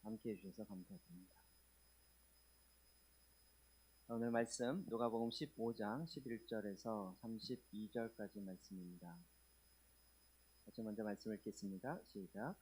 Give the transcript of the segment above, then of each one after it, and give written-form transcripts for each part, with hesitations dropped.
함께 해주셔서 감사드립니다. 오늘 말씀 누가복음 15장 11절에서 32절까지 말씀입니다. 같이 먼저 말씀 읽겠습니다. 시작.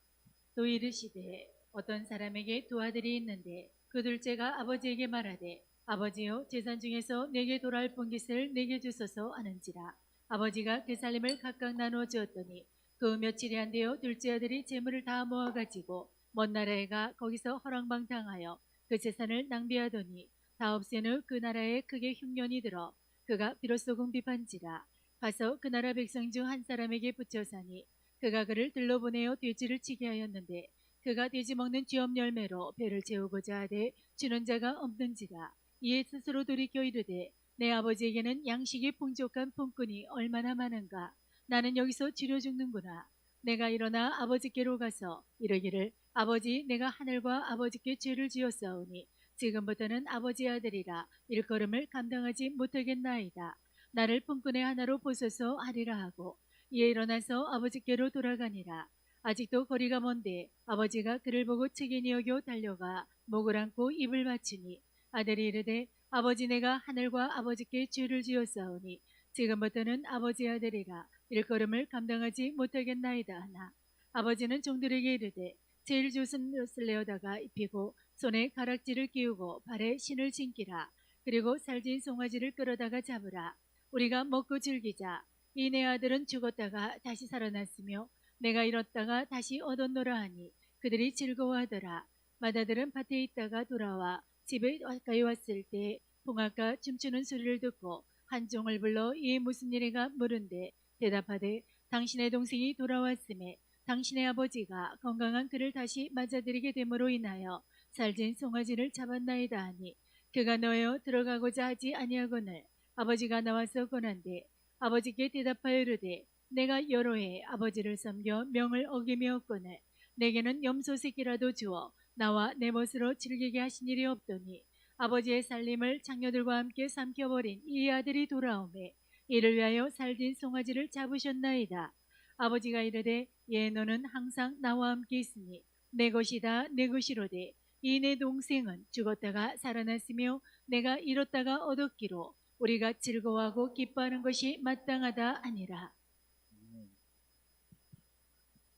또 이르시되 어떤 사람에게 두 아들이 있는데 그 둘째가 아버지에게 말하되 아버지여 재산 중에서 내게 돌아올 본깃을 내게 주소서 하는지라. 아버지가 그 살림을 각각 나누어 주었더니 그 며칠이 안 되어 둘째 아들이 재물을 다 모아가지고 먼 나라에 가 거기서 허랑방탕하여 그 재산을 낭비하더니 다 없앤 후 그 나라에 크게 흉년이 들어 그가 비로소 궁핍한지라. 가서 그 나라 백성 중 한 사람에게 붙여사니 그가 그를 들러보내어 돼지를 치게 하였는데 그가 돼지 먹는 쥐업 열매로 배를 채우고자 하되 주는 자가 없는지라. 이에 스스로 돌이켜 이르되 내 아버지에게는 양식이 풍족한 품꾼이 얼마나 많은가. 나는 여기서 지려 죽는구나. 내가 일어나 아버지께로 가서 이르기를 아버지 내가 하늘과 아버지께 죄를 지었사오니 지금부터는 아버지의 아들이라 일걸음을 감당하지 못하겠나이다. 나를 품꾼의 하나로 보소서 하리라 하고 이에 일어나서 아버지께로 돌아가니라. 아직도 거리가 먼데 아버지가 그를 보고 측은히 여겨 달려가 목을 안고 입을 맞추니 아들이 이르되 아버지 내가 하늘과 아버지께 죄를 지었사오니 지금부터는 아버지의 아들이라 일걸음을 감당하지 못하겠나이다 하나 아버지는 종들에게 이르되 제일 좋은 옷을 내어다가 입히고 손에 가락지를 끼우고 발에 신을 신기라. 그리고 살진 송아지를 끌어다가 잡으라. 우리가 먹고 즐기자. 이 내 아들은 죽었다가 다시 살아났으며 내가 잃었다가 다시 얻었노라 하니 그들이 즐거워하더라. 맏아들은 밭에 있다가 돌아와 집에 가까이 왔을 때 봉아가 춤추는 소리를 듣고 한 종을 불러 이에 무슨 일이가 물은데 대답하되 당신의 동생이 돌아왔음에 당신의 아버지가 건강한 그를 다시 맞아들이게 됨으로 인하여 살진 송아지를 잡았나이다 하니 그가 너여 들어가고자 하지 아니하거늘 아버지가 나와서 권한대 아버지께 대답하여 이르되 내가 여러 해 아버지를 섬겨 명을 어기며었거늘 내게는 염소 새끼라도 주어 나와 내 멋으로 즐기게 하신 일이 없더니 아버지의 살림을 장녀들과 함께 삼켜버린 이 아들이 돌아오매 이를 위하여 살진 송아지를 잡으셨나이다. 아버지가 이르되 예 너는 항상 나와 함께 있으니 내 것이다 내 것이로되 이 내 동생은 죽었다가 살아났으며 내가 잃었다가 얻었기로 우리가 즐거워하고 기뻐하는 것이 마땅하다 아니라.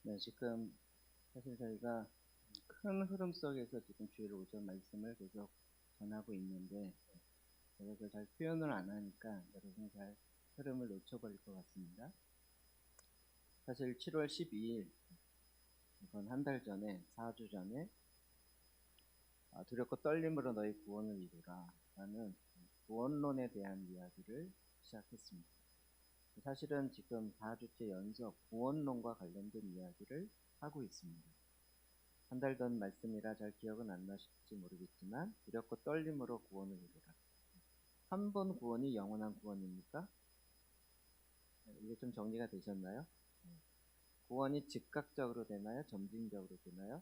네, 지금 사실 저희가 큰 흐름 속에서 지금 주일 오전 말씀을 계속 전하고 있는데 제가 잘 표현을 안 하니까 여러분이 잘 흐름을 놓쳐버릴 것 같습니다. 사실 7월 12일 이건 한 달 전에 4주 전에 두렵고 떨림으로 너희 구원을 이루라 라는 구원론에 대한 이야기를 시작했습니다. 사실은 지금 4주째 연속 구원론과 관련된 이야기를 하고 있습니다. 한 달 전 말씀이라 잘 기억은 안 나실지 모르겠지만 두렵고 떨림으로 구원을 이루라. 한 번 구원이 영원한 구원입니까? 이게 좀 정리가 되셨나요? 구원이 즉각적으로 되나요? 점진적으로 되나요?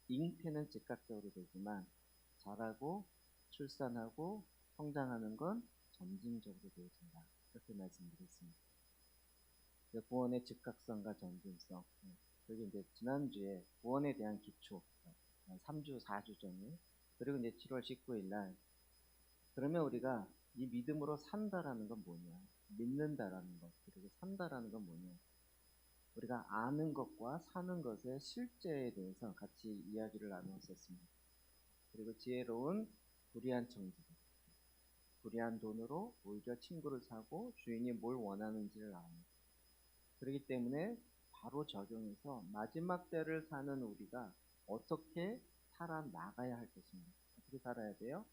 잉태는 즉각적으로 되지만 자라고 출산하고 성장하는 건 점진적으로 되어진다. 이렇게 말씀드렸습니다. 구원의 즉각성과 점진성. 그리고 이제 지난주에 구원에 대한 기초, 3주, 4주 전에, 그리고 이제 7월 19일 날, 그러면 우리가 이 믿음으로 산다라는 건 뭐냐? 믿는다라는 것, 그리고 산다라는 건 뭐냐? 우리가 아는 것과 사는 것의 실제에 대해서 같이 이야기를 나누었었습니다. 그리고 지혜로운 불의한 청지기, 불의한 돈으로 오히려 친구를 사고 주인이 뭘 원하는지를 아는. 그렇기 때문에 바로 적용해서 마지막 때를 사는 우리가 어떻게 살아나가야 할 것입니다. 어떻게 살아야 돼요?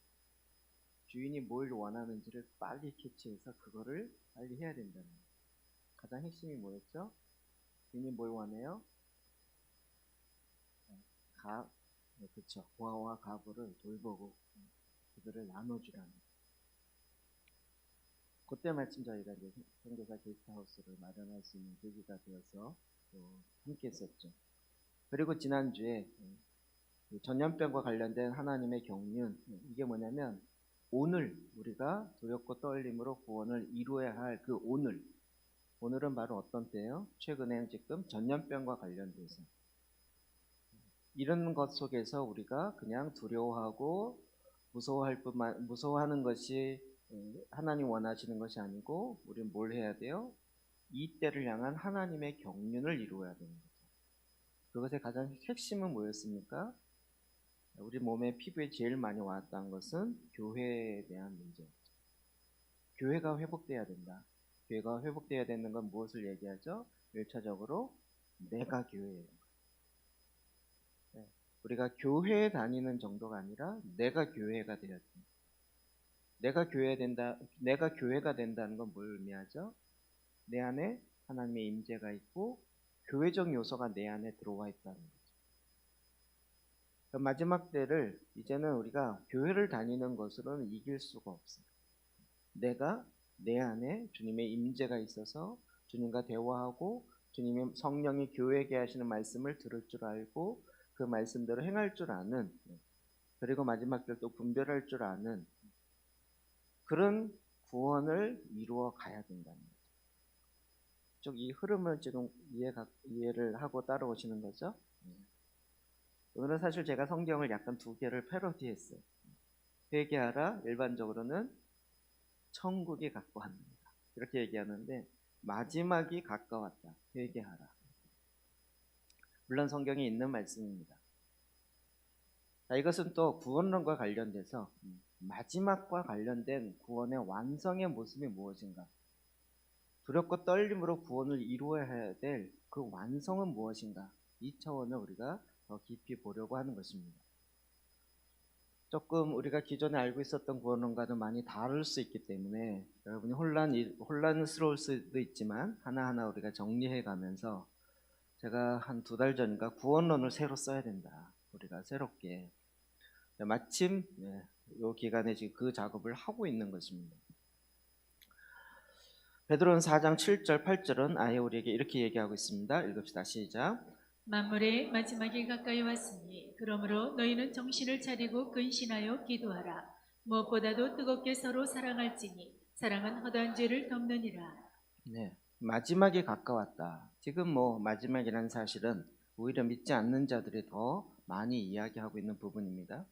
주인이 뭘 원하는지를 빨리 캐치해서 그거를 빨리 해야 된다는 거예요. 가장 핵심이 뭐였죠? 주인이 뭘 원해요? 그렇죠. 고아와 가부를 돌보고 그들을 나눠주라는 거예요. 그때 마침 저희가 이제 선교사 게스트하우스를 마련할 수 있는 계기가 되어서 또 함께 했었죠. 그리고 지난주에 전염병과 관련된 하나님의 경륜, 이게 뭐냐면 오늘 우리가 두렵고 떨림으로 구원을 이루어야 할 그 오늘은 바로 어떤 때예요? 최근에 지금 전염병과 관련돼서 이런 것 속에서 우리가 그냥 두려워하고 무서워하는 것이 하나님 원하시는 것이 아니고 우리는 뭘 해야 돼요? 이 때를 향한 하나님의 경륜을 이루어야 되는 거죠. 그것의 가장 핵심은 뭐였습니까? 우리 몸의 피부에 제일 많이 왔던 것은 교회에 대한 문제였죠. 교회가 회복돼야 된다. 교회가 회복돼야 되는 건 무엇을 얘기하죠? 1차적으로 내가 교회예요. 우리가 교회에 다니는 정도가 아니라 내가 교회가 되어야 된다. 내가 교회가 된다는 건 뭘 의미하죠? 내 안에 하나님의 임재가 있고 교회적 요소가 내 안에 들어와 있다는 거죠. 마지막 때를 이제는 우리가 교회를 다니는 것으로는 이길 수가 없어요. 내가 내 안에 주님의 임재가 있어서 주님과 대화하고 주님의 성령이 교회에게 하시는 말씀을 들을 줄 알고 그 말씀대로 행할 줄 아는, 그리고 마지막 때 또 분별할 줄 아는 그런 구원을 이루어 가야 된다는 거죠. 좀 이 흐름을 지금 이해를 하고 따라오시는 거죠. 오늘은 사실 제가 성경을 약간 두 개를 패러디했어요. 회개하라, 일반적으로는 천국이 가까웠습니다. 이렇게 얘기하는데 마지막이 가까웠다. 회개하라. 물론 성경에 있는 말씀입니다. 자, 이것은 또 구원론과 관련돼서 마지막과 관련된 구원의 완성의 모습이 무엇인가? 두렵고 떨림으로 구원을 이루어야 될 그 완성은 무엇인가? 이 차원을 우리가 더 깊이 보려고 하는 것입니다. 조금 우리가 기존에 알고 있었던 구원론과는 많이 다를 수 있기 때문에 여러분이 혼란스러울 수도 있지만 하나하나 우리가 정리해 가면서 제가 한 2달 전인가 구원론을 새로 써야 된다. 우리가 새롭게 마침 이 기간에 지금 그 작업을 하고 있는 것입니다. 베드로는 4장 7절 8절은 아예 우리에게 이렇게 얘기하고 있습니다. 읽읍시다. 시작. 만물의 마지막이 가까이 왔으니 그러므로 너희는 정신을 차리고 근신하여 기도하라. 무엇보다도 뜨겁게 서로 사랑할지니 사랑은 허다한 죄를 덮느니라. 네, 마지막이 가까웠다. 지금 마지막이라는 사실은 오히려 믿지 않는 자들이 더 많이 이야기하고 있는 부분입니다.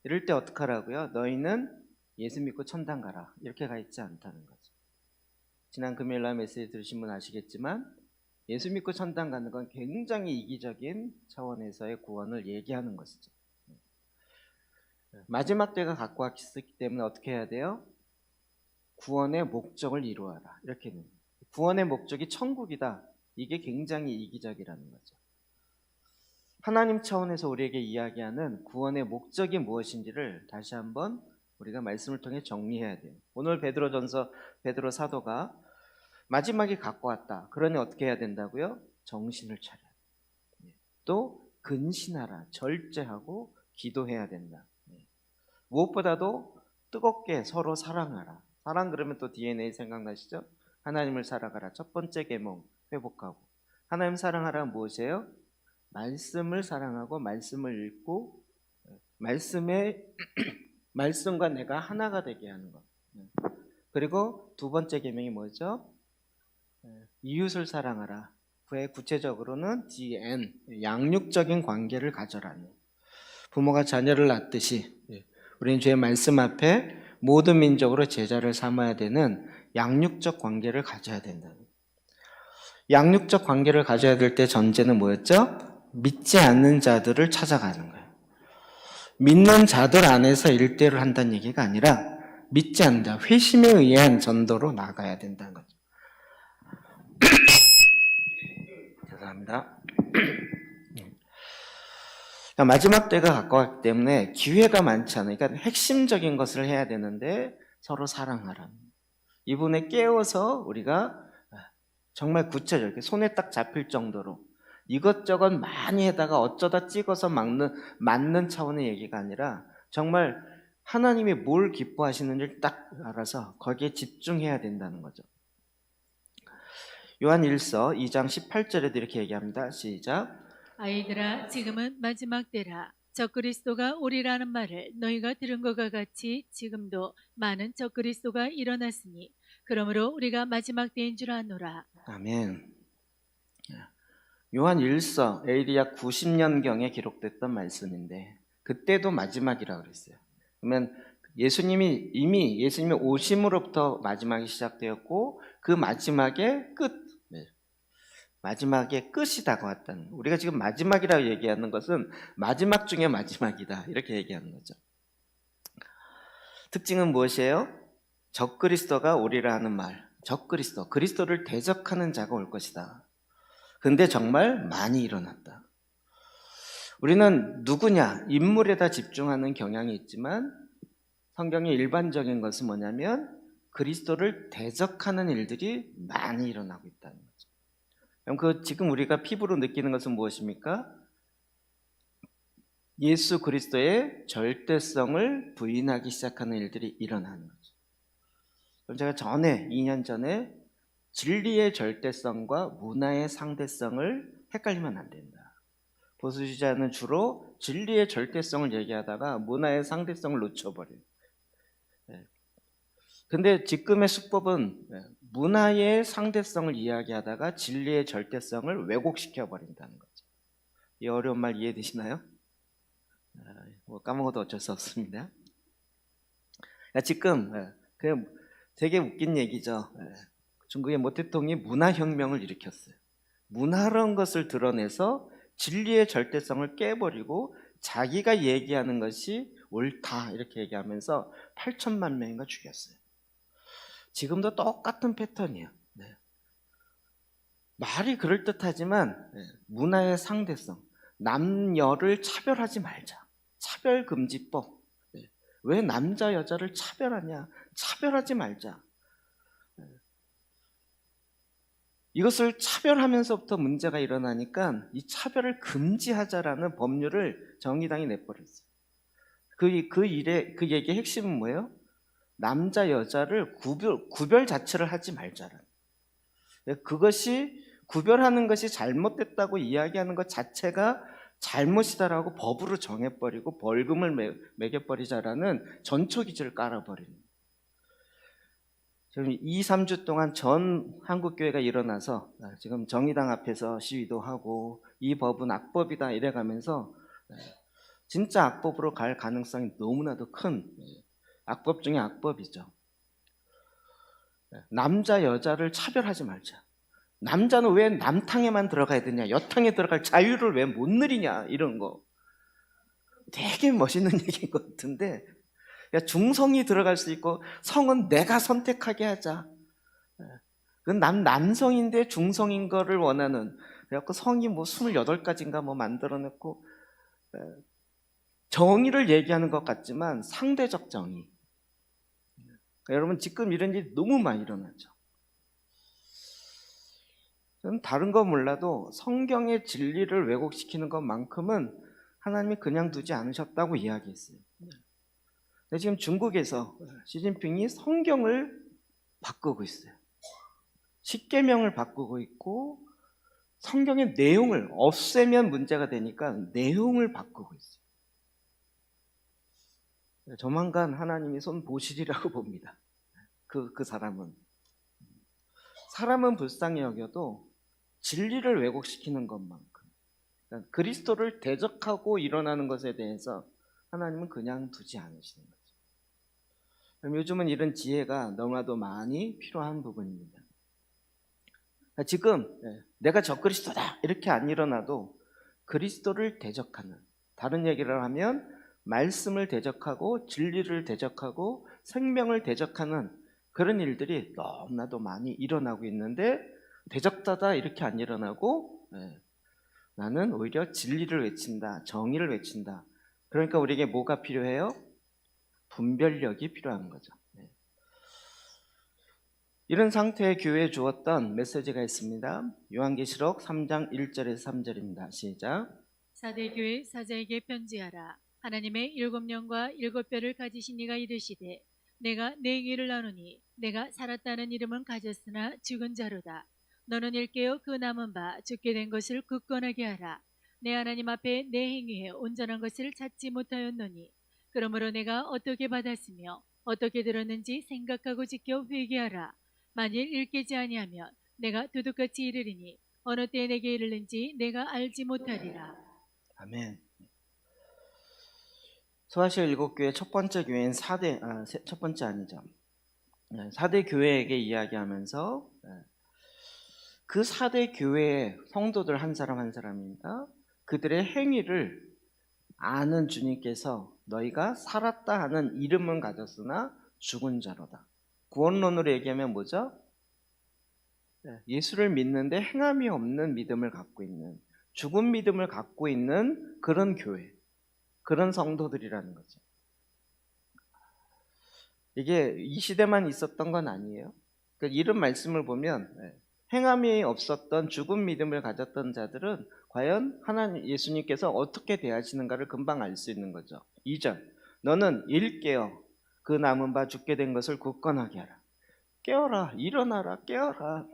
이럴 때 어떡하라고요? 너희는 예수 믿고 천당 가라. 이렇게 가 있지 않다는 거죠. 지난 금요일날 메시지 들으신 분 아시겠지만 예수 믿고 천당 가는 건 굉장히 이기적인 차원에서의 구원을 얘기하는 것이죠. 마지막 때가 가까웠기 때문에 어떻게 해야 돼요? 구원의 목적을 이루어라. 이렇게는 구원의 목적이 천국이다. 이게 굉장히 이기적이라는 거죠. 하나님 차원에서 우리에게 이야기하는 구원의 목적이 무엇인지를 다시 한번 우리가 말씀을 통해 정리해야 돼요. 오늘 베드로 사도가 마지막이 가까웠다. 그러니 어떻게 해야 된다고요? 정신을 차려. 또 근신하라. 절제하고 기도해야 된다. 무엇보다도 뜨겁게 서로 사랑하라. 사랑 그러면 또 DNA 생각나시죠? 하나님을 사랑하라. 첫 번째 계명 회복하고. 하나님 사랑하라 무엇이에요? 말씀을 사랑하고 말씀을 읽고 말씀과 내가 하나가 되게 하는 것. 그리고 두 번째 계명이 뭐죠? 이웃을 사랑하라. 그에 구체적으로는 DN, 양육적인 관계를 가져라는. 부모가 자녀를 낳듯이 우리는 주의 말씀 앞에 모든 민족으로 제자를 삼아야 되는 양육적 관계를 가져야 된다. 양육적 관계를 가져야 될 때 전제는 뭐였죠? 믿지 않는 자들을 찾아가는 거예요. 믿는 자들 안에서 일대를 한다는 얘기가 아니라 믿지 않는다. 회심에 의한 전도로 나가야 된다는 거죠. 죄송합니다. 마지막 때가 가까웠기 때문에 기회가 많지 않아요. 그러니까 핵심적인 것을 해야 되는데 서로 사랑하라. 이분에 깨워서 우리가 정말 구체적이게 손에 딱 잡힐 정도로 이것저것 많이 해다가 어쩌다 찍어서 맞는 차원의 얘기가 아니라 정말 하나님이 뭘 기뻐하시는지를 딱 알아서 거기에 집중해야 된다는 거죠. 요한 1서 2장 18절에도 이렇게 얘기합니다. 시작. 아이들아 지금은 마지막 때라. 적그리스도가 오리라는 말을 너희가 들은 것과 같이 지금도 많은 적그리스도가 일어났으니 그러므로 우리가 마지막 때인 줄 아노라. 아멘. 요한 1서 AD 약 90년경에 기록됐던 말씀인데 그때도 마지막이라고 그랬어요. 그러면 예수님이 오심으로부터 마지막이 시작되었고 그 마지막의 끝, 마지막의 끝이 다가왔다는, 우리가 지금 마지막이라고 얘기하는 것은 마지막 중에 마지막이다 이렇게 얘기하는 거죠. 특징은 무엇이에요? 적그리스도가 오리라 하는 말, 적그리스도, 그리스도를 대적하는 자가 올 것이다. 근데 정말 많이 일어났다. 우리는 누구냐, 인물에다 집중하는 경향이 있지만 성경의 일반적인 것은 뭐냐면 그리스도를 대적하는 일들이 많이 일어나고 있다는 거죠. 그럼 지금 우리가 피부로 느끼는 것은 무엇입니까? 예수 그리스도의 절대성을 부인하기 시작하는 일들이 일어나는 거죠. 그럼 제가 2년 전에 진리의 절대성과 문화의 상대성을 헷갈리면 안 된다. 보수주의자는 주로 진리의 절대성을 얘기하다가 문화의 상대성을 놓쳐버려요. 근데 지금의 수법은 문화의 상대성을 이야기하다가 진리의 절대성을 왜곡시켜 버린다는 거죠. 이 어려운 말 이해되시나요? 까먹어도 어쩔 수 없습니다. 지금 되게 웃긴 얘기죠. 중국의 모태통이 문화혁명을 일으켰어요. 문화라는 것을 드러내서 진리의 절대성을 깨버리고 자기가 얘기하는 것이 옳다 이렇게 얘기하면서 8천만 명인가 죽였어요. 지금도 똑같은 패턴이에요. 말이 그럴듯하지만 문화의 상대성, 남녀를 차별하지 말자, 차별금지법. 왜 남자 여자를 차별하냐, 차별하지 말자. 이것을 차별하면서부터 문제가 일어나니까 이 차별을 금지하자라는 법률을 정의당이 내버렸어요. 그 얘기의 핵심은 뭐예요? 남자 여자를 구별 자체를 하지 말자라는. 그것이 구별하는 것이 잘못됐다고 이야기하는 것 자체가 잘못이다라고 법으로 정해버리고 벌금을 매겨버리자라는 전초기준을 깔아버리는. 지금 2, 3주 동안 전 한국교회가 일어나서 지금 정의당 앞에서 시위도 하고 이 법은 악법이다 이래가면서 진짜 악법으로 갈 가능성이 너무나도 큰 악법 중에 악법이죠. 남자 여자를 차별하지 말자. 남자는 왜 남탕에만 들어가야 되냐, 여탕에 들어갈 자유를 왜 못 누리냐, 이런 거 되게 멋있는 얘기인 것 같은데, 중성이 들어갈 수 있고 성은 내가 선택하게 하자. 그건 남성인데 중성인 거를 원하는, 그래갖고 성이 28가지인가 만들어냈고, 정의를 얘기하는 것 같지만 상대적 정의. 여러분 지금 이런 일이 너무 많이 일어나죠. 저는 다른 거 몰라도 성경의 진리를 왜곡시키는 것만큼은 하나님이 그냥 두지 않으셨다고 이야기했어요. 근데 지금 중국에서 시진핑이 성경을 바꾸고 있어요. 십계명을 바꾸고 있고 성경의 내용을 없애면 문제가 되니까 내용을 바꾸고 있어요. 조만간 하나님이 손 보시리라고 봅니다. 그 사람은 불쌍히 여겨도 진리를 왜곡시키는 것만큼, 그러니까 그리스도를 대적하고 일어나는 것에 대해서 하나님은 그냥 두지 않으시는 거죠. 그럼 요즘은 이런 지혜가 너무나도 많이 필요한 부분입니다. 지금 내가 적그리스도다 이렇게 안 일어나도 그리스도를 대적하는, 다른 얘기를 하면 말씀을 대적하고 진리를 대적하고 생명을 대적하는 그런 일들이 너무나도 많이 일어나고 있는데, 대적자다 이렇게 안 일어나고 나는 오히려 진리를 외친다, 정의를 외친다. 그러니까 우리에게 뭐가 필요해요? 분별력이 필요한 거죠. 이런 상태의 교회에 주었던 메시지가 있습니다. 요한계시록 3장 1절에서 3절입니다. 시작. 사대교회 사자에게 편지하라. 하나님의 7영과 7뼈를 가지신 이가 이르시되 내가 내 행위를 아노니 내가 살았다는 이름은 가졌으나 죽은 자로다. 너는 일깨어 그 남은 바 죽게 된 것을 굳건하게 하라. 내 하나님 앞에 내 행위에 온전한 것을 찾지 못하였노니 그러므로 내가 어떻게 받았으며 어떻게 들었는지 생각하고 지켜 회개하라. 만일 일깨지 아니하면 내가 도둑같이 이르리니 어느 때 내게 이르는지 내가 알지 못하리라. 아멘. 소아시아 7교회 첫 번째 교회인 첫 번째 아니죠. 4대 교회에게 이야기하면서 그 4대 교회의 성도들 한 사람 한 사람입니다. 그들의 행위를 아는 주님께서 너희가 살았다 하는 이름은 가졌으나 죽은 자로다. 구원론으로 얘기하면 뭐죠? 예수를 믿는데 행함이 없는 믿음을 갖고 있는, 죽은 믿음을 갖고 있는 그런 교회, 그런 성도들이라는 거죠. 이게 이 시대만 있었던 건 아니에요. 그러니까 이런 말씀을 보면 행함이 없었던 죽은 믿음을 가졌던 자들은 과연 하나님 예수님께서 어떻게 대하시는가를 금방 알 수 있는 거죠. 2절 너는 일 깨어 그 남은 바 죽게 된 것을 굳건하게 하라. 깨어라, 일어나라, 깨어라.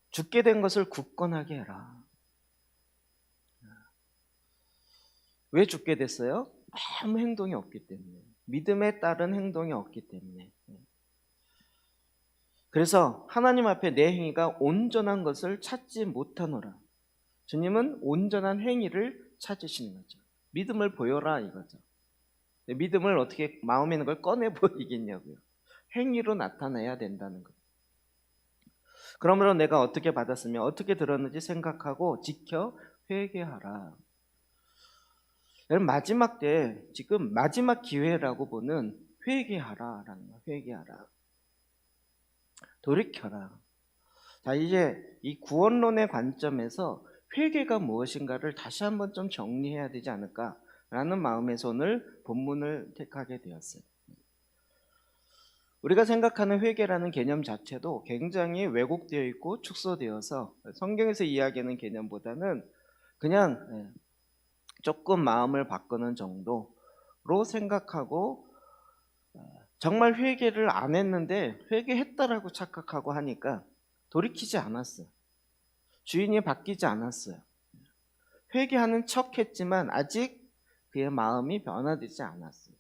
죽게 된 것을 굳건하게 해라. 왜 죽게 됐어요? 아무 행동이 없기 때문에, 믿음에 따른 행동이 없기 때문에. 그래서 하나님 앞에 내 행위가 온전한 것을 찾지 못하노라. 주님은 온전한 행위를 찾으시는 거죠. 믿음을 보여라 이거죠. 믿음을 어떻게 마음에 있는 걸 꺼내 보이겠냐고요. 행위로 나타내야 된다는 거죠. 그러므로 내가 어떻게 받았으며 어떻게 들었는지 생각하고 지켜 회개하라. 여러분 마지막 때 지금 마지막 기회라고 보는 회개하라라는 거예요. 회개하라. 돌이켜라. 자, 이제 이 구원론의 관점에서 회개가 무엇인가를 다시 한번 좀 정리해야 되지 않을까라는 마음에서 오늘 본문을 택하게 되었어요. 우리가 생각하는 회개라는 개념 자체도 굉장히 왜곡되어 있고 축소되어서 성경에서 이야기하는 개념보다는 그냥 조금 마음을 바꾸는 정도로 생각하고 정말 회개를 안 했는데 회개했다라고 착각하고 하니까 돌이키지 않았어요. 주인이 바뀌지 않았어요. 회개하는 척 했지만 아직 그의 마음이 변화되지 않았어요.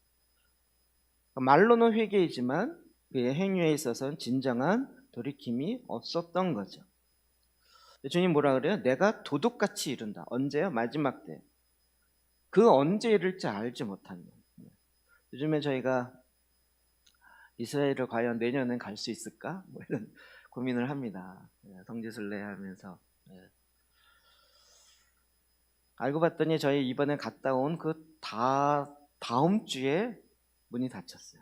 말로는 회개이지만 그의 행위에 있어서는 진정한 돌이킴이 없었던 거죠. 주님 뭐라 그래요? 내가 도둑같이 이른다. 언제요? 마지막 때. 그 언제 이를지 알지 못하는. 요즘에 저희가 이스라엘을 과연 내년엔 갈 수 있을까? 뭐 이런 고민을 합니다. 성지순례 하면서. 알고 봤더니 저희 이번에 갔다 온 그 다음 주에 문이 닫혔어요.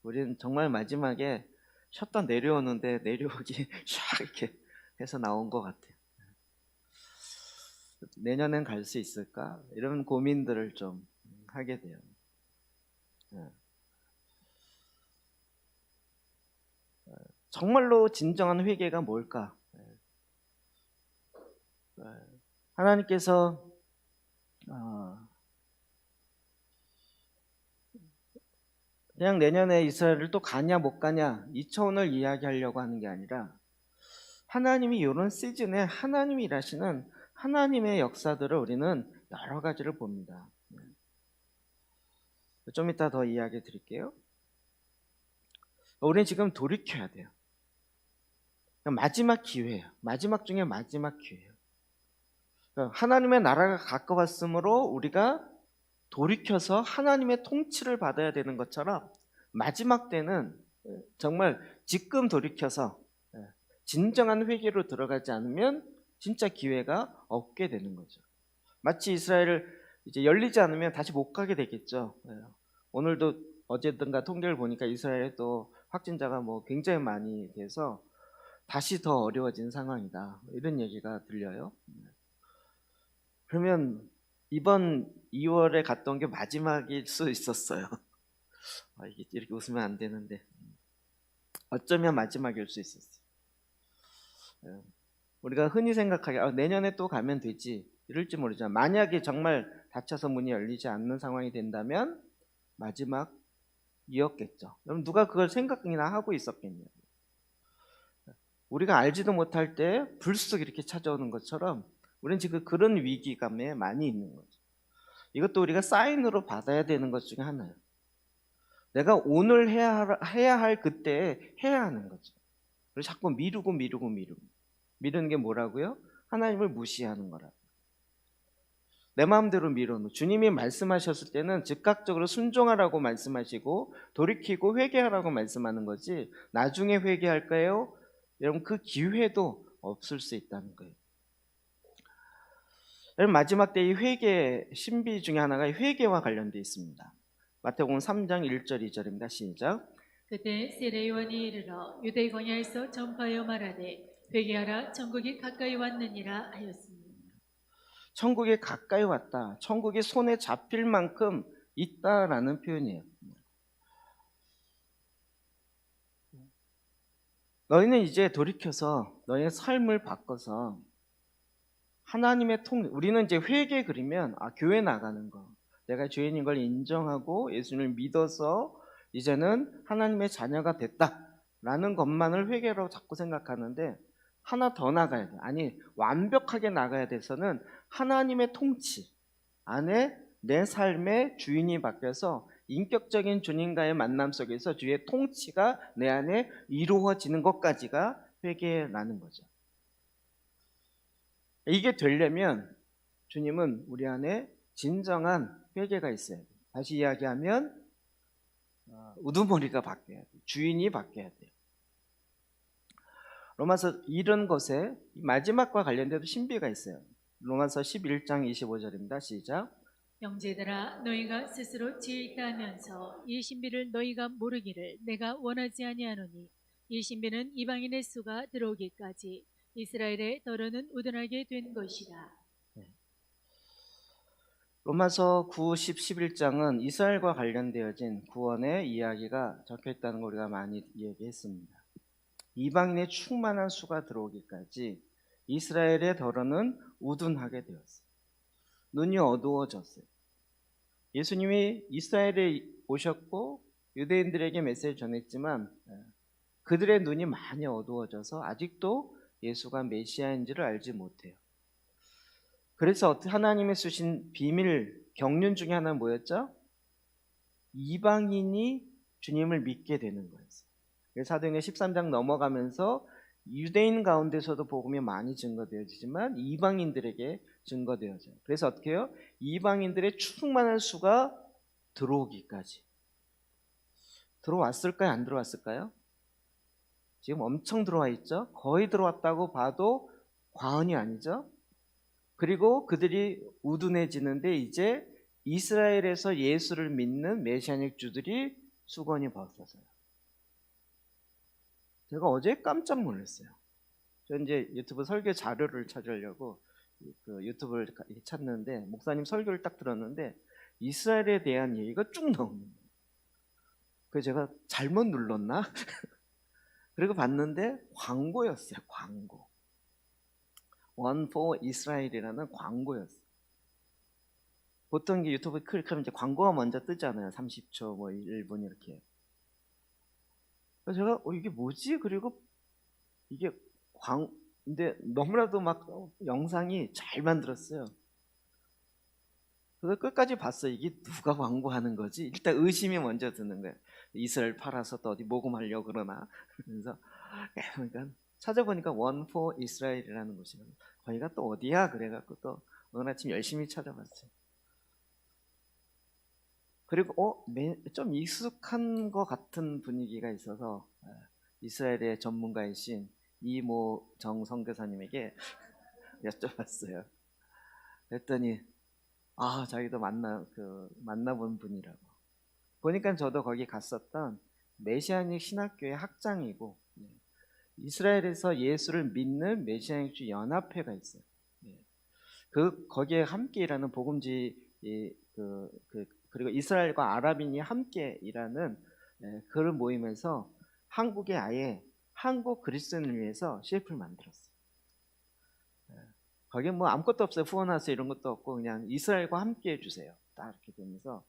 우리는 정말 마지막에 쉬었다 내려오는데 내려오기 샥 이렇게 해서 나온 것 같아요. 내년엔 갈 수 있을까? 이런 고민들을 좀 하게 돼요. 정말로 진정한 회개가 뭘까? 하나님께서 그냥 내년에 이스라엘을 또 가냐 못 가냐 이 차원을 이야기하려고 하는 게 아니라 하나님이 이런 시즌에 하나님이 일하시는 하나님의 역사들을 우리는 여러 가지를 봅니다. 좀 이따 더 이야기 드릴게요. 우리는 지금 돌이켜야 돼요. 마지막 기회예요. 마지막 중에 마지막 기회예요. 하나님의 나라가 가까웠으므로 우리가 돌이켜서 하나님의 통치를 받아야 되는 것처럼 마지막 때는 정말 지금 돌이켜서 진정한 회개로 들어가지 않으면 진짜 기회가 없게 되는 거죠. 마치 이스라엘을 이제 열리지 않으면 다시 못 가게 되겠죠. 오늘도 어제든가 통계를 보니까 이스라엘에 또 확진자가 뭐 굉장히 많이 돼서 다시 더 어려워진 상황이다. 이런 얘기가 들려요. 그러면 이번 2월에 갔던 게 마지막일 수 있었어요. 이게 이렇게 웃으면 안 되는데 어쩌면 마지막일 수 있었어요. 우리가 흔히 생각하기에 내년에 또 가면 되지 이럴지 모르지만 만약에 정말 닫혀서 문이 열리지 않는 상황이 된다면 마지막이었겠죠. 그럼 누가 그걸 생각이나 하고 있었겠냐고. 우리가 알지도 못할 때 불쑥 이렇게 찾아오는 것처럼 우리는 지금 그런 위기감에 많이 있는 거죠. 이것도 우리가 사인으로 받아야 되는 것 중에 하나예요. 내가 오늘 해야 할 그때에 해야 하는 거죠. 그리고 자꾸 미루는 게 뭐라고요? 하나님을 무시하는 거라. 내 마음대로 미루는. 주님이 말씀하셨을 때는 즉각적으로 순종하라고 말씀하시고 돌이키고 회개하라고 말씀하는 거지, 나중에 회개할까요? 여러분, 그 기회도 없을 수 있다는 거예요. 여러분, 마지막 때의 회개 신비 중에 하나가 회개와 관련되어 있습니다. 마태복음 3장 1절 2절입니다. 시작. 그때 세례 요한이 이르러 유대 광야에서 전파하여 말하되 회개하라 천국이 가까이 왔느니라 하였습니다. 천국이 가까이 왔다. 천국이 손에 잡힐 만큼 있다라는 표현이에요. 너희는 이제 돌이켜서 너희의 삶을 바꿔서 하나님의 우리는 이제 회개 그리면 교회 나가는 거, 내가 죄인인 걸 인정하고 예수님을 믿어서 이제는 하나님의 자녀가 됐다라는 것만을 회개로 자꾸 생각하는데, 하나 더 나가야 돼. 아니, 완벽하게 나가야 돼서는 하나님의 통치 안에 내 삶의 주인이 바뀌어서 인격적인 주님과의 만남 속에서 주의 통치가 내 안에 이루어지는 것까지가 회개라는 거죠. 이게 되려면 주님은 우리 안에 진정한 회개가 있어야 돼요. 다시 이야기하면 우두머리가 바뀌어야 돼요. 주인이 바뀌어야 돼요. 로마서 이런 것에 마지막과 관련돼도 신비가 있어요. 로마서 11장 25절입니다. 시작. 형제들아 너희가 스스로 지혜 있다 하면서 이 신비를 너희가 모르기를 내가 원하지 아니하노니, 이 신비는 이방인의 수가 들어오기까지 이스라엘의 더러는 우둔하게 된 것이라. 로마서 9, 10, 11장은 이스라엘과 관련되어진 구원의 이야기가 적혀있다는 걸 우리가 많이 얘기했습니다. 이방인의 충만한 수가 들어오기까지 이스라엘의 더러는 우둔하게 되었어요. 눈이 어두워졌어요. 예수님이 이스라엘에 오셨고 유대인들에게 메시지를 전했지만 그들의 눈이 많이 어두워져서 아직도 예수가 메시아인지를 알지 못해요. 그래서 하나님의 주신 비밀 경륜 중에 하나는 뭐였죠? 이방인이 주님을 믿게 되는 거였어요. 사도행전 13장 넘어가면서 유대인 가운데서도 복음이 많이 증거되어지지만 이방인들에게 증거되어져요. 그래서 어떻게 해요? 이방인들의 충만한 수가 들어오기까지. 들어왔을까요? 안 들어왔을까요? 지금 엄청 들어와 있죠? 거의 들어왔다고 봐도 과언이 아니죠? 그리고 그들이 우둔해지는데 이제 이스라엘에서 예수를 믿는 메시아닉 주들이 수건이 벗어져요. 제가 어제 깜짝 놀랐어요. 저 이제 유튜브 설교 자료를 찾으려고 그 유튜브를 찾는데 목사님 설교를 딱 들었는데 이스라엘에 대한 얘기가 쭉 나오는 거예요. 그래서 제가 잘못 눌렀나? 그리고 봤는데 광고였어요. 광고. One for Israel이라는 광고였어요. 보통 유튜브 클릭하면 이제 광고가 먼저 뜨잖아요. 30초, 뭐 1분 이렇게. 그래서 제가 이게 뭐지? 그리고 이게 근데 너무나도 막 영상이 잘 만들었어요. 그래서 끝까지 봤어요. 이게 누가 광고하는 거지? 일단 의심이 먼저 드는 거예요. 이스라엘 팔아서 또 어디 모금하려고 그러나. 그래서 그러니까 찾아보니까 One for Israel이라는 곳이에요. 거기가 또 어디야? 그래갖고 또 오늘 아침 열심히 찾아봤어요. 그리고 좀 익숙한 것 같은 분위기가 있어서 이스라엘의 전문가이신 이모정 선교사님에게 여쭤봤어요. 그랬더니 자기도 만나본 분이라고. 보니까 저도 거기 갔었던 메시아닉 신학교의 학장이고, 이스라엘에서 예수를 믿는 메시아닉주 연합회가 있어요. 거기에 함께 일하는 복음지 그리고 이스라엘과 아랍인이 함께 일하는 그런 모임에서 한국에 아예 한국 그리스도인을 위해서 CF를 만들었어요. 거기에 뭐 아무것도 없어요. 후원하세요 이런 것도 없고 그냥 이스라엘과 함께 해주세요. 딱 이렇게 되면서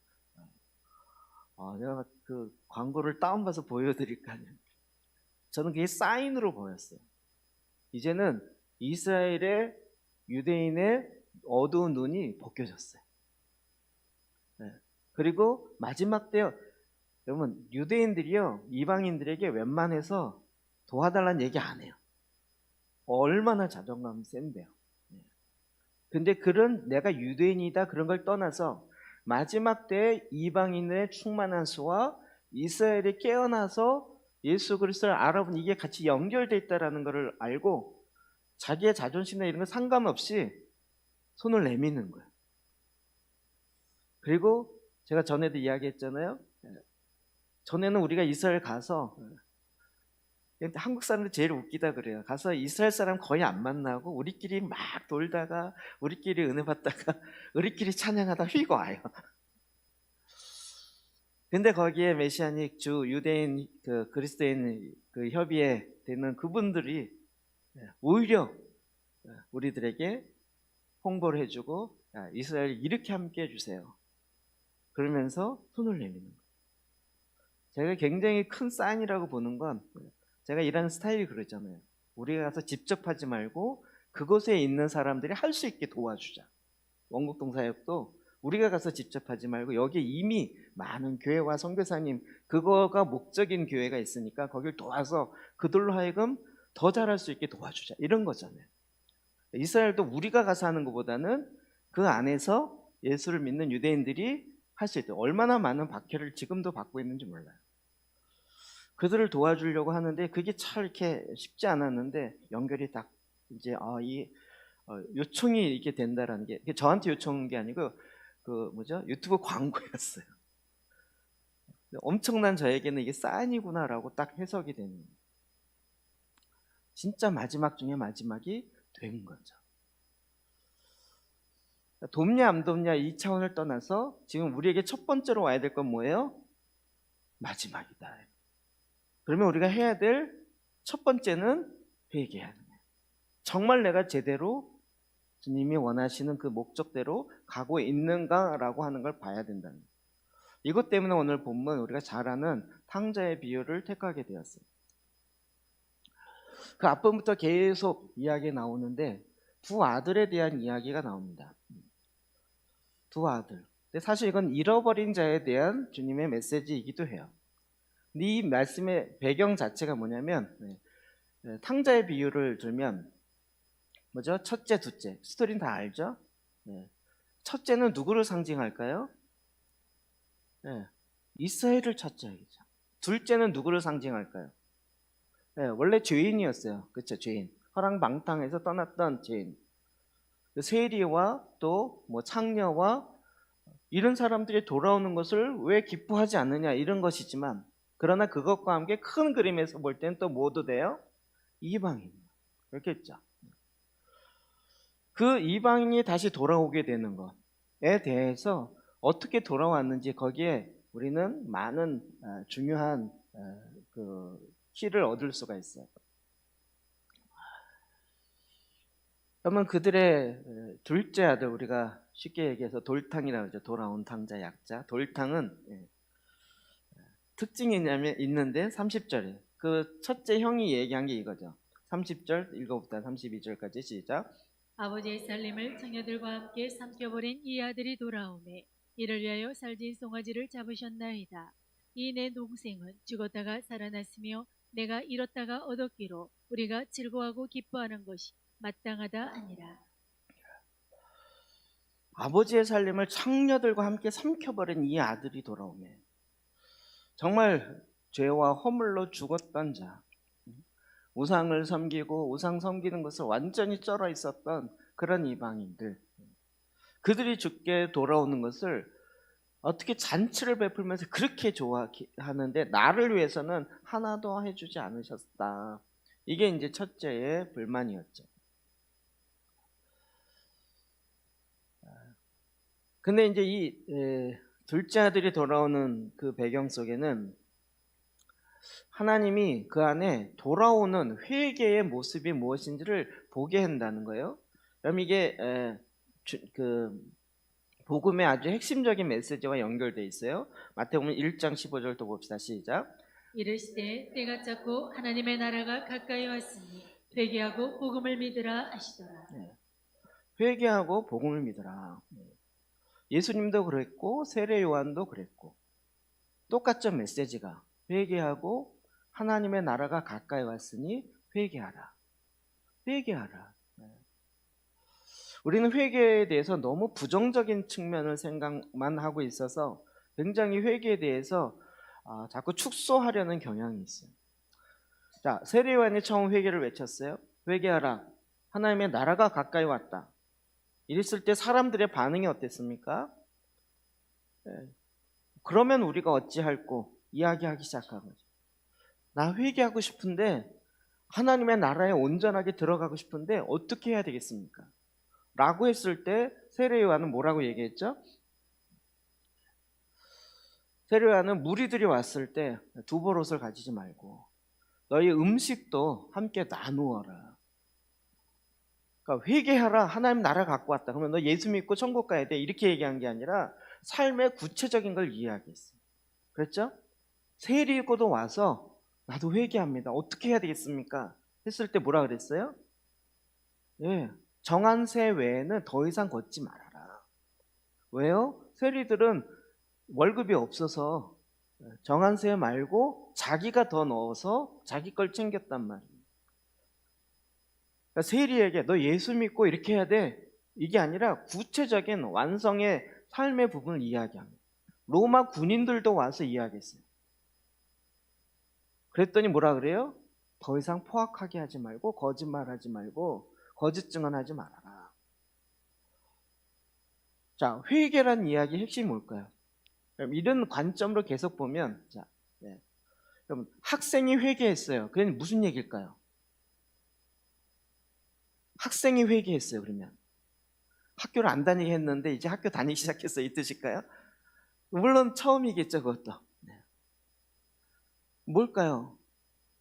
내가 그 광고를 다운받아서 보여드릴까요? 저는 그게 사인으로 보였어요. 이제는 이스라엘의 유대인의 어두운 눈이 벗겨졌어요. 그리고 마지막 때요. 여러분, 유대인들이요 이방인들에게 웬만해서 도와달라는 얘기 안 해요. 얼마나 자존감 센데요. 근데 그런 내가 유대인이다 그런 걸 떠나서 마지막 때에 이방인의 충만한 수와 이스라엘이 깨어나서 예수 그리스도를 알아본 이게 같이 연결돼 있다라는 것을 알고 자기의 자존심이나 이런 거 상관없이 손을 내미는 거예요. 그리고 제가 전에도 이야기했잖아요. 전에는 우리가 이스라엘 가서 한국 사람들 제일 웃기다 그래요. 가서 이스라엘 사람 거의 안 만나고 우리끼리 막 돌다가 우리끼리 은혜 받다가 우리끼리 찬양하다 휘고 와요. 근데 거기에 메시아닉 주 유대인 그 그리스도인 그 협의회 되는 그분들이 오히려 우리들에게 홍보를 해주고 이스라엘 이렇게 함께 해주세요. 그러면서 손을 내미는 거예요. 제가 굉장히 큰 사인이라고 보는 건 제가 일하는 스타일이 그러잖아요. 우리가 가서 직접 하지 말고 그곳에 있는 사람들이 할 수 있게 도와주자. 원국동사역도 우리가 가서 직접 하지 말고 여기 이미 많은 교회와 선교사님 그거가 목적인 교회가 있으니까 거길 도와서 그들로 하여금 더 잘할 수 있게 도와주자. 이런 거잖아요. 이스라엘도 우리가 가서 하는 것보다는 그 안에서 예수를 믿는 유대인들이 할 수 있다. 얼마나 많은 박해를 지금도 받고 있는지 몰라요. 그들을 도와주려고 하는데 그게 참 이렇게 쉽지 않았는데 연결이 딱 이제 요청이 이렇게 된다라는 게 저한테 요청한 게 아니고 그 유튜브 광고였어요. 엄청난 저에게는 이게 사인이구나라고 딱 해석이 되는 거예요. 진짜 마지막 중에 마지막이 된 거죠. 돕냐 안 돕냐 이 차원을 떠나서 지금 우리에게 첫 번째로 와야 될 건 뭐예요? 마지막이다. 그러면 우리가 해야 될 첫 번째는 회개하는 거예요. 정말 내가 제대로 주님이 원하시는 그 목적대로 가고 있는가라고 하는 걸 봐야 된다는 거예요. 이것 때문에 오늘 본문 우리가 잘 아는 탕자의 비유를 택하게 되었어요. 그 앞부분부터 계속 이야기 나오는데 두 아들에 대한 이야기가 나옵니다. 두 아들. 근데 사실 이건 잃어버린 자에 대한 주님의 메시지이기도 해요. 근데 이 말씀의 배경 자체가 뭐냐면 탕자의 비유를 들면 뭐죠? 첫째, 둘째. 스토리는 다 알죠? 첫째는 누구를 상징할까요? 이스라엘을 첫째이죠. 둘째는 누구를 상징할까요? 원래 죄인이었어요. 그렇죠? 죄인. 허랑방탕에서 떠났던 죄인. 세리와 또 창녀와 이런 사람들이 돌아오는 것을 왜 기뻐하지 않느냐 이런 것이지만 그러나 그것과 함께 큰 그림에서 볼 때는 또 뭐도 돼요? 이방인. 그렇겠죠. 그 이방인이 다시 돌아오게 되는 것에 대해서 어떻게 돌아왔는지 거기에 우리는 많은 중요한 그 키를 얻을 수가 있어요. 그러면 그들의 둘째 아들, 우리가 쉽게 얘기해서 돌탕이라고 하죠. 돌아온 탕자 약자. 돌탕은 특징이 있는데 30절에 그 첫째 형이 얘기한 게 이거죠. 30절 읽어봅시다. 32절까지 시작. 아버지의 살림을 청녀들과 함께 삼켜버린 이 아들이 돌아오매 이를 위하여 살진 송아지를 잡으셨나이다. 이 내 동생은 죽었다가 살아났으며 내가 잃었다가 얻었기로 우리가 즐거워하고 기뻐하는 것이 마땅하다 아니라. 아버지의 살림을 창녀들과 함께 삼켜버린 이 아들이 돌아오매 정말 죄와 허물로 죽었던 자, 우상을 섬기고 우상 섬기는 것을 완전히 쩔어 있었던 그런 이방인들, 그들이 죽게 돌아오는 것을 어떻게 잔치를 베풀면서 그렇게 좋아하는데 나를 위해서는 하나도 해주지 않으셨다. 이게 이제 첫째의 불만이었죠. 근데 이제 이 둘째 아들이 돌아오는 그 배경 속에는 하나님이 그 안에 돌아오는 회개의 모습이 무엇인지를 보게 한다는 거예요. 그럼 이게 그 복음의 아주 핵심적인 메시지와 연결되어 있어요. 마태복음 1장 15절도 봅시다. 시작. 이르시되 때가 찼고 하나님의 나라가 가까이 왔으니 회개하고 복음을 믿으라 하시더라. 회개하고 복음을 믿으라. 예수님도 그랬고 세례 요한도 그랬고 똑같죠. 메시지가 회개하고 하나님의 나라가 가까이 왔으니 회개하라. 회개하라. 우리는 회개에 대해서 너무 부정적인 측면을 생각만 하고 있어서 굉장히 회개에 대해서 자꾸 축소하려는 경향이 있어요. 자, 세례요한이 처음 회개를 외쳤어요. 회개하라. 하나님의 나라가 가까이 왔다. 이랬을 때 사람들의 반응이 어땠습니까? 그러면 우리가 어찌할꼬 이야기하기 시작한 거죠. 나 회개하고 싶은데 하나님의 나라에 온전하게 들어가고 싶은데 어떻게 해야 되겠습니까? 라고 했을 때 세례요한은 뭐라고 얘기했죠? 세례요한은 무리들이 왔을 때 두보롯을 가지지 말고 너희 음식도 함께 나누어라. 그러니까 회개하라. 하나님 나라 갖고 왔다. 그러면 너 예수 믿고 천국 가야 돼. 이렇게 얘기한 게 아니라 삶의 구체적인 걸 이야기했어요. 그랬죠? 세리고도 와서 나도 회개합니다. 어떻게 해야 되겠습니까? 했을 때 뭐라 그랬어요? 예, 정한 새 외에는 더 이상 걷지 말아라. 왜요? 세리들은 월급이 없어서 정한 새 말고 자기가 더 넣어서 자기 걸 챙겼단 말이에요. 그러니까 세리에게 너 예수 믿고 이렇게 해야 돼. 이게 아니라 구체적인 완성의 삶의 부분을 이야기합니다. 로마 군인들도 와서 이야기했어요. 그랬더니 뭐라 그래요? 더 이상 포악하게 하지 말고 거짓말하지 말고 거짓 증언하지 말아라. 자, 회개란 이야기의 핵심이 뭘까요? 그럼 이런 관점으로 계속 보면, 자, 그럼 학생이 회개했어요. 그게 무슨 얘기일까요? 학생이 회개했어요. 그러면 학교를 안 다니게 했는데 이제 학교 다니기 시작했어. 이 뜻일까요? 물론 처음이겠죠. 그것도. 뭘까요?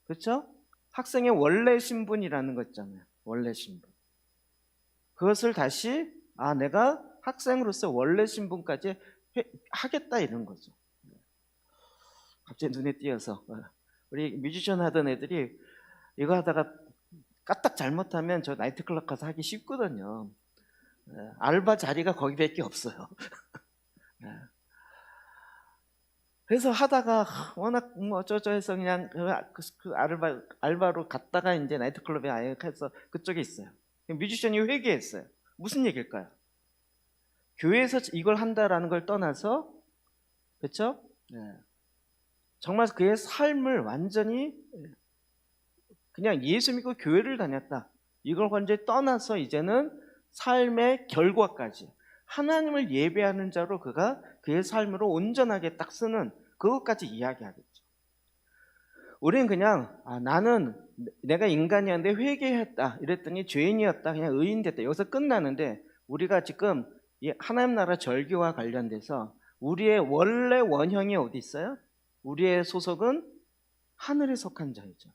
그렇죠? 학생의 원래 신분이라는 거 있잖아요. 원래 신분. 그것을 다시 내가 학생으로서 원래 신분까지 하겠다 이런 거죠. 갑자기 눈에 띄어서 우리 뮤지션 하던 애들이 이거 하다가 까딱 잘못하면 저 나이트클럽 가서 하기 쉽거든요. 알바 자리가 거기밖에 없어요. 그래서 하다가 워낙 어쩌저 해서 그냥 그 알바로 갔다가 이제 나이트클럽에 아예 해서 그쪽에 있어요. 뮤지션이 회개했어요. 무슨 얘기일까요? 교회에서 이걸 한다라는 걸 떠나서, 그렇죠? 정말 그의 삶을 완전히 그냥 예수 믿고 교회를 다녔다. 이걸 완전히 떠나서 이제는 삶의 결과까지 하나님을 예배하는 자로 그가 그의 삶으로 온전하게 딱 쓰는 그것까지 이야기하겠죠. 우리는 그냥 나는 내가 인간이었는데 회개했다 이랬더니 죄인이었다 그냥 의인 됐다 여기서 끝나는데 우리가 지금 이 하나님 나라 절기와 관련돼서 우리의 원래 원형이 어디 있어요? 우리의 소속은 하늘에 속한 자이죠.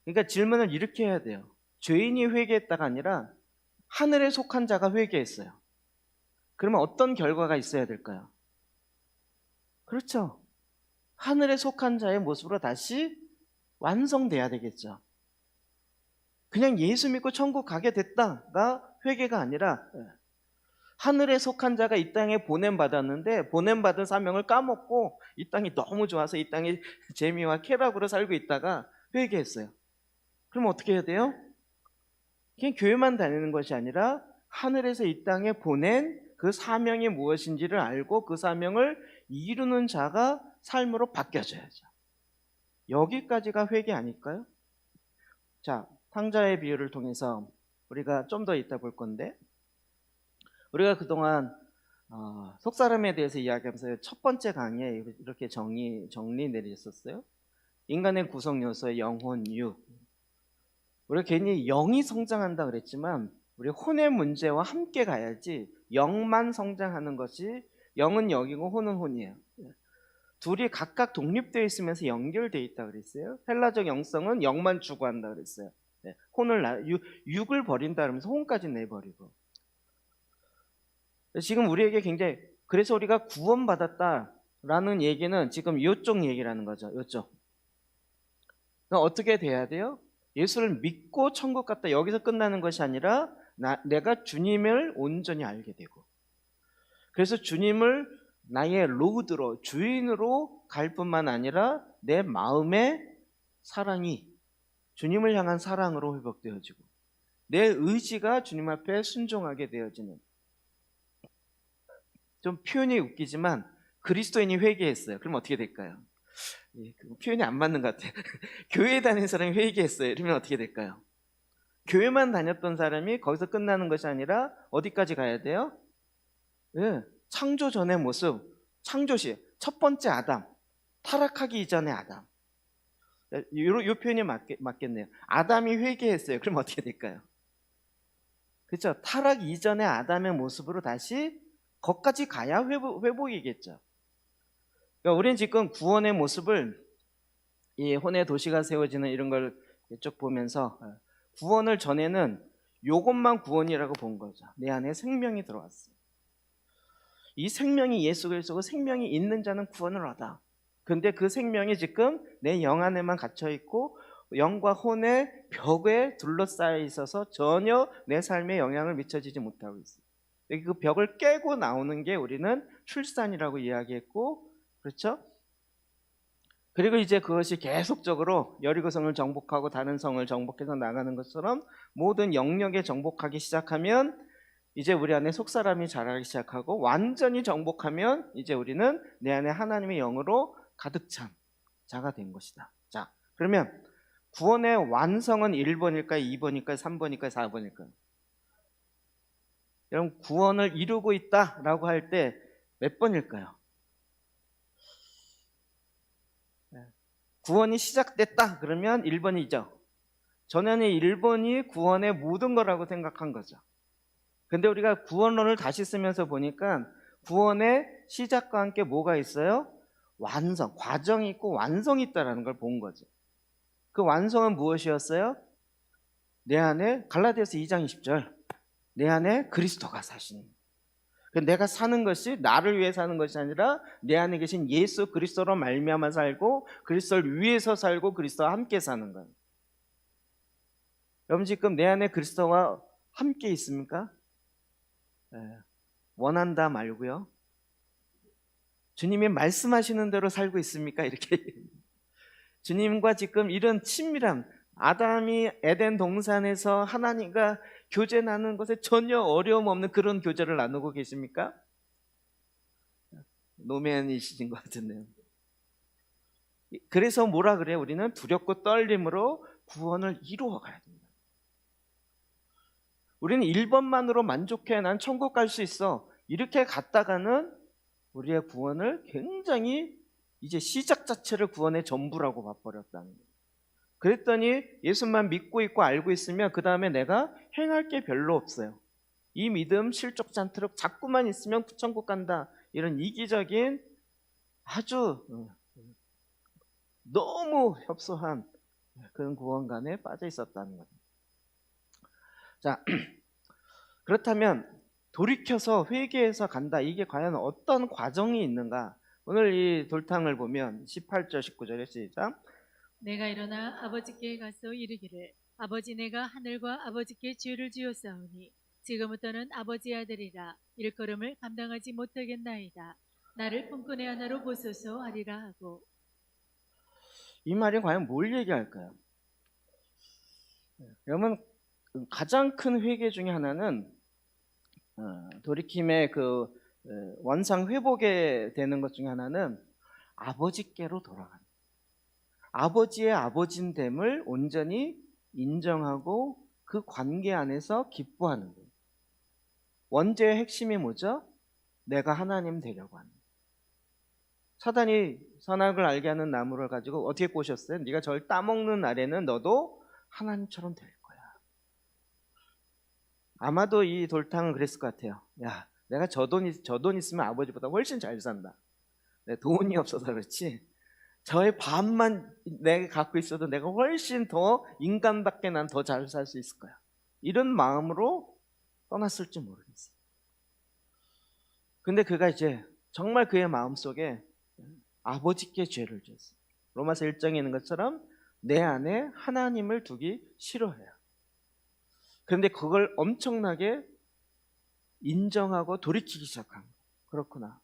그러니까 질문을 이렇게 해야 돼요. 죄인이 회개했다가 아니라 하늘에 속한 자가 회개했어요. 그러면 어떤 결과가 있어야 될까요? 그렇죠. 하늘에 속한 자의 모습으로 다시 완성돼야 되겠죠. 그냥 예수 믿고 천국 가게 됐다가 회개가 아니라 하늘에 속한 자가 이 땅에 보냄받았는데 보냄받은 사명을 까먹고 이 땅이 너무 좋아서 이 땅에 재미와 쾌락으로 살고 있다가 회개했어요. 그럼 어떻게 해야 돼요? 그냥 교회만 다니는 것이 아니라 하늘에서 이 땅에 보낸 그 사명이 무엇인지를 알고 그 사명을 이루는 자가 삶으로 바뀌어져야죠. 여기까지가 회개 아닐까요? 자, 탕자의 비유를 통해서 우리가 좀 더 이따 볼 건데 우리가 그동안 속사람에 대해서 이야기하면서 첫 번째 강의에 이렇게 정리 내리셨었어요. 인간의 구성 요소의 영혼, 육. 우리가 괜히 영이 성장한다 그랬지만 우리 혼의 문제와 함께 가야지 영만 성장하는 것이 영은 영이고 혼은 혼이에요. 둘이 각각 독립되어 있으면서 연결되어 있다 그랬어요. 헬라적 영성은 영만 추구한다 그랬어요. 육을 버린다 그러면서 혼까지 내버리고. 지금 우리에게 굉장히 그래서 우리가 구원받았다라는 얘기는 지금 이쪽 얘기라는 거죠. 이쪽. 어떻게 돼야 돼요? 예수를 믿고 천국 갔다 여기서 끝나는 것이 아니라 내가 주님을 온전히 알게 되고 그래서 주님을 나의 로드로 주인으로 갈 뿐만 아니라 내 마음에 사랑이 주님을 향한 사랑으로 회복되어지고 내 의지가 주님 앞에 순종하게 되어지는, 좀 표현이 웃기지만 그리스도인이 회개했어요. 그럼 어떻게 될까요? 그 표현이 안 맞는 것 같아요. 교회에 다니는 사람이 회개했어요. 이러면 어떻게 될까요? 교회만 다녔던 사람이 거기서 끝나는 것이 아니라 어디까지 가야 돼요? 예, 창조 전의 모습, 창조시 첫 번째 아담, 타락하기 이전의 아담. 이 표현이 맞겠네요. 아담이 회개했어요. 그럼 어떻게 될까요? 그렇죠? 타락 이전의 아담의 모습으로 다시 거기까지 가야 회복이겠죠. 그러니까 우리는 지금 구원의 모습을, 이 혼의 도시가 세워지는 이런 걸 쭉 보면서 구원을 전에는 이것만 구원이라고 본 거죠. 내 안에 생명이 들어왔어요. 이 생명이 예수 그리스도고 생명이 있는 자는 구원을 얻어. 근데 그 생명이 지금 내 영 안에만 갇혀 있고 영과 혼의 벽에 둘러싸여 있어서 전혀 내 삶에 영향을 미쳐지지 못하고 있어요. 그 벽을 깨고 나오는 게 우리는 출산이라고 이야기했고, 그렇죠? 그리고 이제 그것이 계속적으로 여리고성을 정복하고 다른 성을 정복해서 나가는 것처럼 모든 영역에 정복하기 시작하면 이제 우리 안에 속사람이 자라기 시작하고, 완전히 정복하면 이제 우리는 내 안에 하나님의 영으로 가득 찬 자가 된 것이다. 자, 그러면 구원의 완성은 1번일까요? 2번일까요? 3번일까요? 4번일까요? 여러분, 구원을 이루고 있다라고 할 때 몇 번일까요? 구원이 시작됐다 그러면 1번이죠. 전에는 1번이 구원의 모든 거라고 생각한 거죠. 근데 우리가 구원론을 다시 쓰면서 보니까 구원의 시작과 함께 뭐가 있어요? 완성, 과정이 있고 완성이 있다는 걸 본 거죠. 그 완성은 무엇이었어요? 내 안에, 갈라디아서 2장 20절, 내 안에 그리스도가 사시니, 내가 사는 것이 나를 위해 사는 것이 아니라 내 안에 계신 예수 그리스도로 말미암아 살고 그리스도를 위해서 살고 그리스도와 함께 사는 거예요. 여러분, 지금 내 안에 그리스도와 함께 있습니까? 원한다 말고요. 주님이 말씀하시는 대로 살고 있습니까? 이렇게 주님과 지금 이런 친밀함, 아담이 에덴 동산에서 하나님과 교제 나누는 것에 전혀 어려움 없는 그런 교제를 나누고 계십니까? 노맨이신 것 같은데요. 그래서 뭐라 그래요? 우리는 두렵고 떨림으로 구원을 이루어 가야 됩니다. 우리는 1번만으로 만족해, 난 천국 갈 수 있어, 이렇게 갔다가는 우리의 구원을 굉장히 이제 시작 자체를 구원의 전부라고 봐버렸다는 거예요. 그랬더니 예수만 믿고 있고 알고 있으면 그 다음에 내가 행할 게 별로 없어요. 이 믿음 실족지 않도록 자꾸만 있으면 천국 간다, 이런 이기적인 아주 너무 협소한 그런 구원관에 빠져 있었다는 거예요. 자, 그렇다면 돌이켜서 회개해서 간다, 이게 과연 어떤 과정이 있는가? 오늘 이 돌탕을 보면 18절 19절에 시작. 내가 일어나 아버지께 가서 이르기를, 아버지, 내가 하늘과 아버지께 죄를 지었사오니 지금부터는 아버지의 아들이라 일걸음을 감당하지 못하겠나이다. 나를 품꾼의 하나로 보소서 하리라 하고. 이 말이 과연 뭘 얘기할까요? 여러분, 가장 큰 회개 중에 하나는 돌이킴의 그 원상 회복에 되는 것 중에 하나는 아버지께로 돌아가는, 아버지의 아버지됨을 온전히 인정하고 그 관계 안에서 기뻐하는 거예요. 원죄의 핵심이 뭐죠? 내가 하나님 되려고 하는 거예요. 사단이 선악을 알게 하는 나무를 가지고 어떻게 꼬셨어요? 네가 저를 따먹는 날에는 너도 하나님처럼 될 거야. 아마도 이 돌탕은 그랬을 것 같아요. 야, 내가 저 돈 있으면 아버지보다 훨씬 잘 산다. 내 돈이 없어서 그렇지, 저의 반만 내가 갖고 있어도 내가 훨씬 더 인간답게 난 더 잘 살 수 있을 거야, 이런 마음으로 떠났을지 모르겠어요. 근데 그가 이제 정말 그의 마음속에 아버지께 죄를 지었어요. 로마서 1장에 있는 것처럼 내 안에 하나님을 두기 싫어해요. 그런데 그걸 엄청나게 인정하고 돌이키기 시작한 거예요. 그렇구나,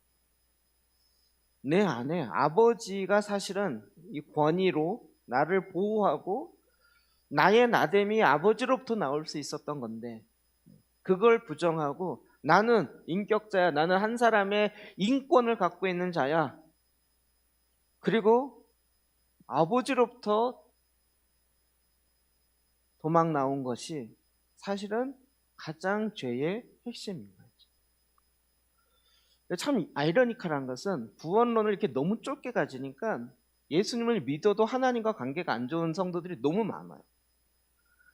내 안에 아버지가 사실은 이 권위로 나를 보호하고 나의 나됨이 아버지로부터 나올 수 있었던 건데 그걸 부정하고 나는 인격자야. 나는 한 사람의 인권을 갖고 있는 자야. 그리고 아버지로부터 도망 나온 것이 사실은 가장 죄의 핵심인 거죠. 참 아이러니컬한 것은 구원론을 이렇게 너무 좁게 가지니까 예수님을 믿어도 하나님과 관계가 안 좋은 성도들이 너무 많아요.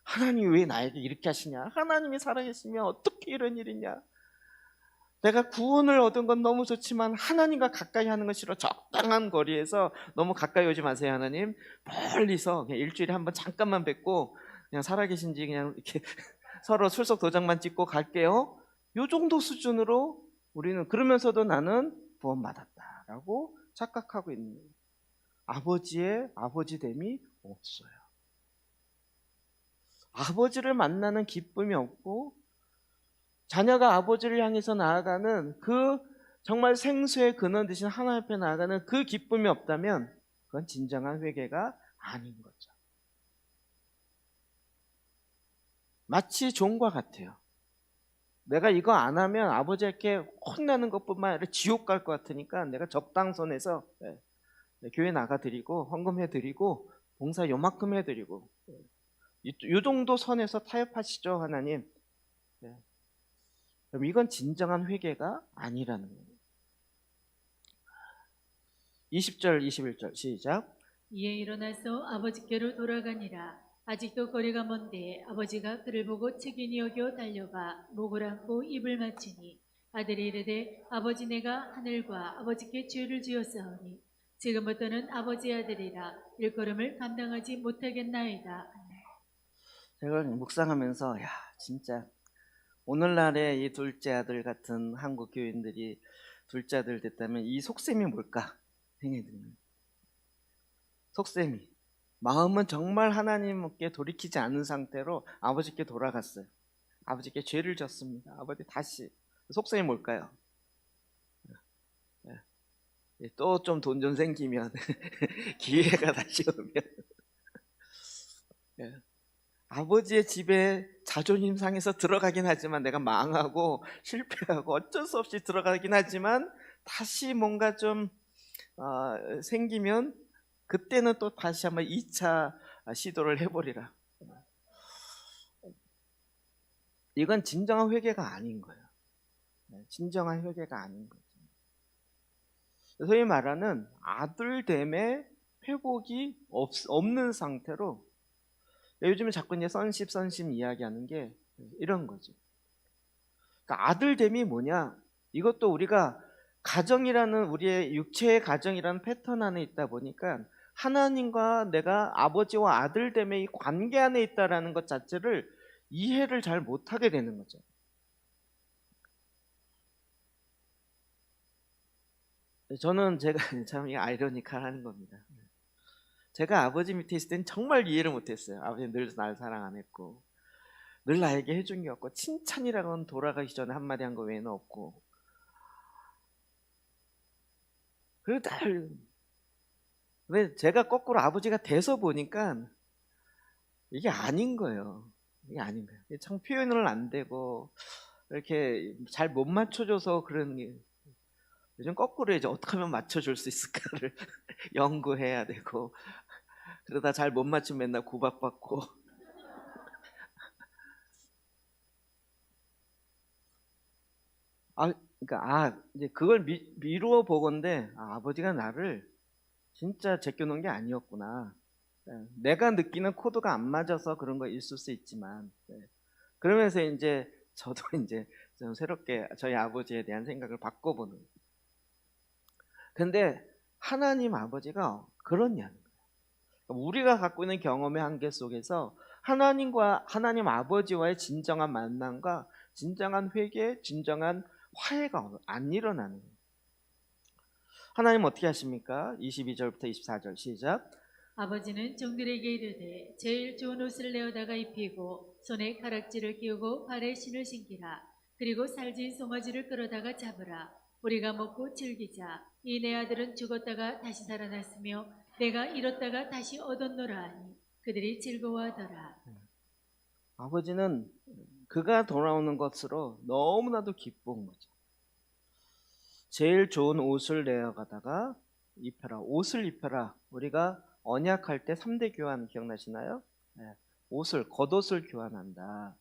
하나님이 왜 나에게 이렇게 하시냐? 하나님이 살아계시면 어떻게 이런 일이냐? 내가 구원을 얻은 건 너무 좋지만 하나님과 가까이 하는 건 싫어. 적당한 거리에서 너무 가까이 오지 마세요, 하나님. 멀리서 그냥 일주일에 한번 잠깐만 뵙고 그냥 살아계신지 그냥 이렇게 서로 출석 도장만 찍고 갈게요. 요 정도 수준으로 우리는 그러면서도 나는 구원받았다라고 착각하고 있는 거예요. 아버지의 아버지됨이 없어요. 아버지를 만나는 기쁨이 없고 자녀가 아버지를 향해서 나아가는 그 정말 생수의 근원 되신 하나님 앞에 나아가는 그 기쁨이 없다면 그건 진정한 회개가 아닌 거죠. 마치 종과 같아요. 내가 이거 안 하면 아버지께 혼나는 것뿐만 아니라 지옥 갈 것 같으니까 내가 적당선에서 교회 나가드리고 헌금해드리고 봉사 요만큼 해드리고 이 정도 선에서 타협하시죠, 하나님. 그럼 이건 진정한 회개가 아니라는 거예요. 20절, 21절 시작. 이에 일어나서 아버지께로 돌아가니라. 아직도 거리가 먼데 아버지가 그를 보고 측은히 여겨 달려가 목을 안고 입을 맞추니 아들이 이르되 아버지 내가 하늘과 아버지께 죄를 지었사오니 지금부터는 아버지 아들이라 일걸음을 감당하지 못하겠나이다. 제가 묵상하면서 야 진짜 오늘날의 이 둘째 아들 같은 한국 교인들이 둘째 아들 됐다면 이 속셈이 뭘까 생각이 듭니다. 속셈이 마음은 정말 하나님께 돌이키지 않은 상태로 아버지께 돌아갔어요. 아버지께 죄를 졌습니다. 아버지 다시 속셈이 뭘까요? 또 좀 돈 좀 생기면 기회가 다시 오면 아버지의 집에 자존심 상해서 들어가긴 하지만 내가 망하고 실패하고 어쩔 수 없이 들어가긴 하지만 다시 뭔가 좀 생기면 그때는 또 다시 한번 2차 시도를 해보리라. 이건 진정한 회개가 아닌 거예요. 진정한 회개가 아닌 거죠. 소위 말하는 아들됨의 회복이 없는 상태로 요즘에 자꾸 이제 선심 이야기하는 게 이런 거죠. 그러니까 아들됨이 뭐냐? 이것도 우리가 가정이라는 우리의 육체의 가정이라는 패턴 안에 있다 보니까 하나님과 내가 아버지와 아들됨의 이 관계 안에 있다라는 것 자체를 이해를 잘 못하게 되는 거죠. 저는 제가 참 아이러니컬한 겁니다. 제가 아버지 밑에 있을 땐 정말 이해를 못했어요. 아버지는 늘 날 사랑 안 했고 늘 나에게 해준 게 없고 칭찬이라고는 돌아가기 전에 한마디 한 거 외에는 없고 그래도 왜 제가 거꾸로 아버지가 돼서 보니까 이게 아닌 거예요. 이게 아닌 거예요. 참 표현을 안 되고 이렇게 잘 못 맞춰줘서 그런 게 요즘 거꾸로 이제 어떻게 하면 맞춰줄 수 있을까를 연구해야 되고 그러다 잘 못 맞추면 맨날 구박받고 그러니까 이제 그걸 미루어 보건데 아버지가 나를 진짜 제껴놓은 게 아니었구나. 내가 느끼는 코드가 안 맞아서 그런 거 있을 수 있지만 그러면서 이제 저도 이제 좀 새롭게 저희 아버지에 대한 생각을 바꿔보는. 근데 하나님 아버지가 그렇냐는 거예요. 우리가 갖고 있는 경험의 한계 속에서 하나님과 하나님 아버지와의 진정한 만남과 진정한 회개, 진정한 화해가 안 일어나는 거예요. 하나님 어떻게 하십니까? 22절부터 24절 시작. 아버지는 종들에게 이르되 제일 좋은 옷을 내어다가 입히고 손에 가락지를 끼우고 발에 신을 신기라. 그리고 살진 송아지를 끌어다가 잡으라. 우리가 먹고 즐기자. 이 내 아들은 죽었다가 다시 살아났으며 내가 잃었다가 다시 얻었노라 하니 그들이 즐거워하더라. 아버지는 그가 돌아오는 것으로 너무나도 기쁜 거죠. 제일 좋은 옷을 내어가다가 입혀라. 옷을 입혀라. 우리가 언약할 때 3대 교환 기억나시나요? 네. 겉옷을 교환한다.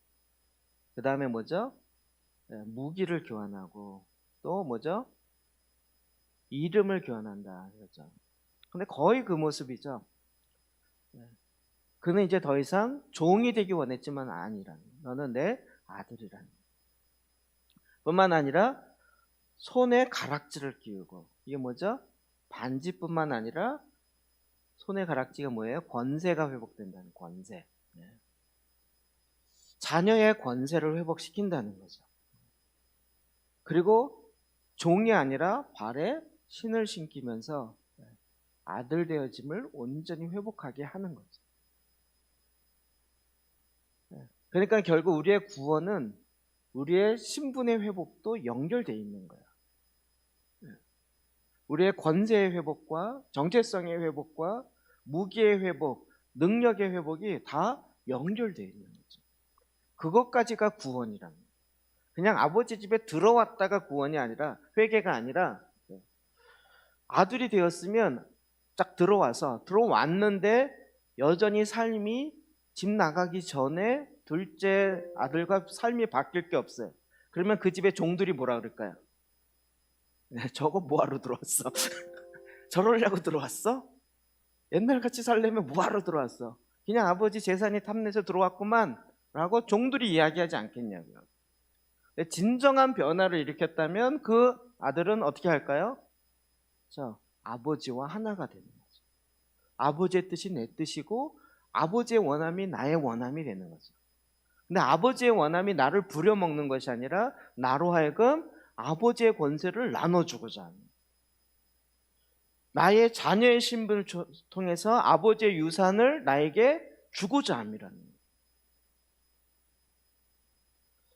그 다음에 뭐죠? 네, 무기를 교환하고 또 뭐죠? 이름을 교환한다. 그렇죠. 근데 거의 그 모습이죠. 네. 그는 이제 더 이상 종이 되기 원했지만 아니라는. 너는 내 아들이라는. 뿐만 아니라 손에 가락지를 끼우고, 이게 뭐죠? 반지뿐만 아니라 손에 가락지가 뭐예요? 권세가 회복된다는 권세. 네. 자녀의 권세를 회복시킨다는 거죠. 그리고 종이 아니라 발에 신을 신기면서 아들 되어짐을 온전히 회복하게 하는 거죠. 그러니까 결국 우리의 구원은 우리의 신분의 회복도 연결되어 있는 거예요. 우리의 권세의 회복과 정체성의 회복과 무기의 회복, 능력의 회복이 다 연결되어 있는 거죠. 그것까지가 구원이라는 거예요. 그냥 아버지 집에 들어왔다가 구원이 아니라, 회개가 아니라, 아들이 되었으면 딱 들어왔는데 여전히 삶이 집 나가기 전에 둘째 아들과 삶이 바뀔 게 없어요. 그러면 그 집에 종들이 뭐라 그럴까요? 저거 뭐하러 들어왔어? 저러려고 들어왔어? 옛날 같이 살려면 뭐하러 들어왔어? 그냥 아버지 재산이 탐내서 들어왔구만 라고 종들이 이야기하지 않겠냐고요. 진정한 변화를 일으켰다면 그 아들은 어떻게 할까요? 아버지와 하나가 되는 거죠. 아버지의 뜻이 내 뜻이고 아버지의 원함이 나의 원함이 되는 거죠. 근데 아버지의 원함이 나를 부려먹는 것이 아니라 나로 하여금 아버지의 권세를 나눠주고자 합니다. 나의 자녀의 신분을 통해서 아버지의 유산을 나에게 주고자 합니다.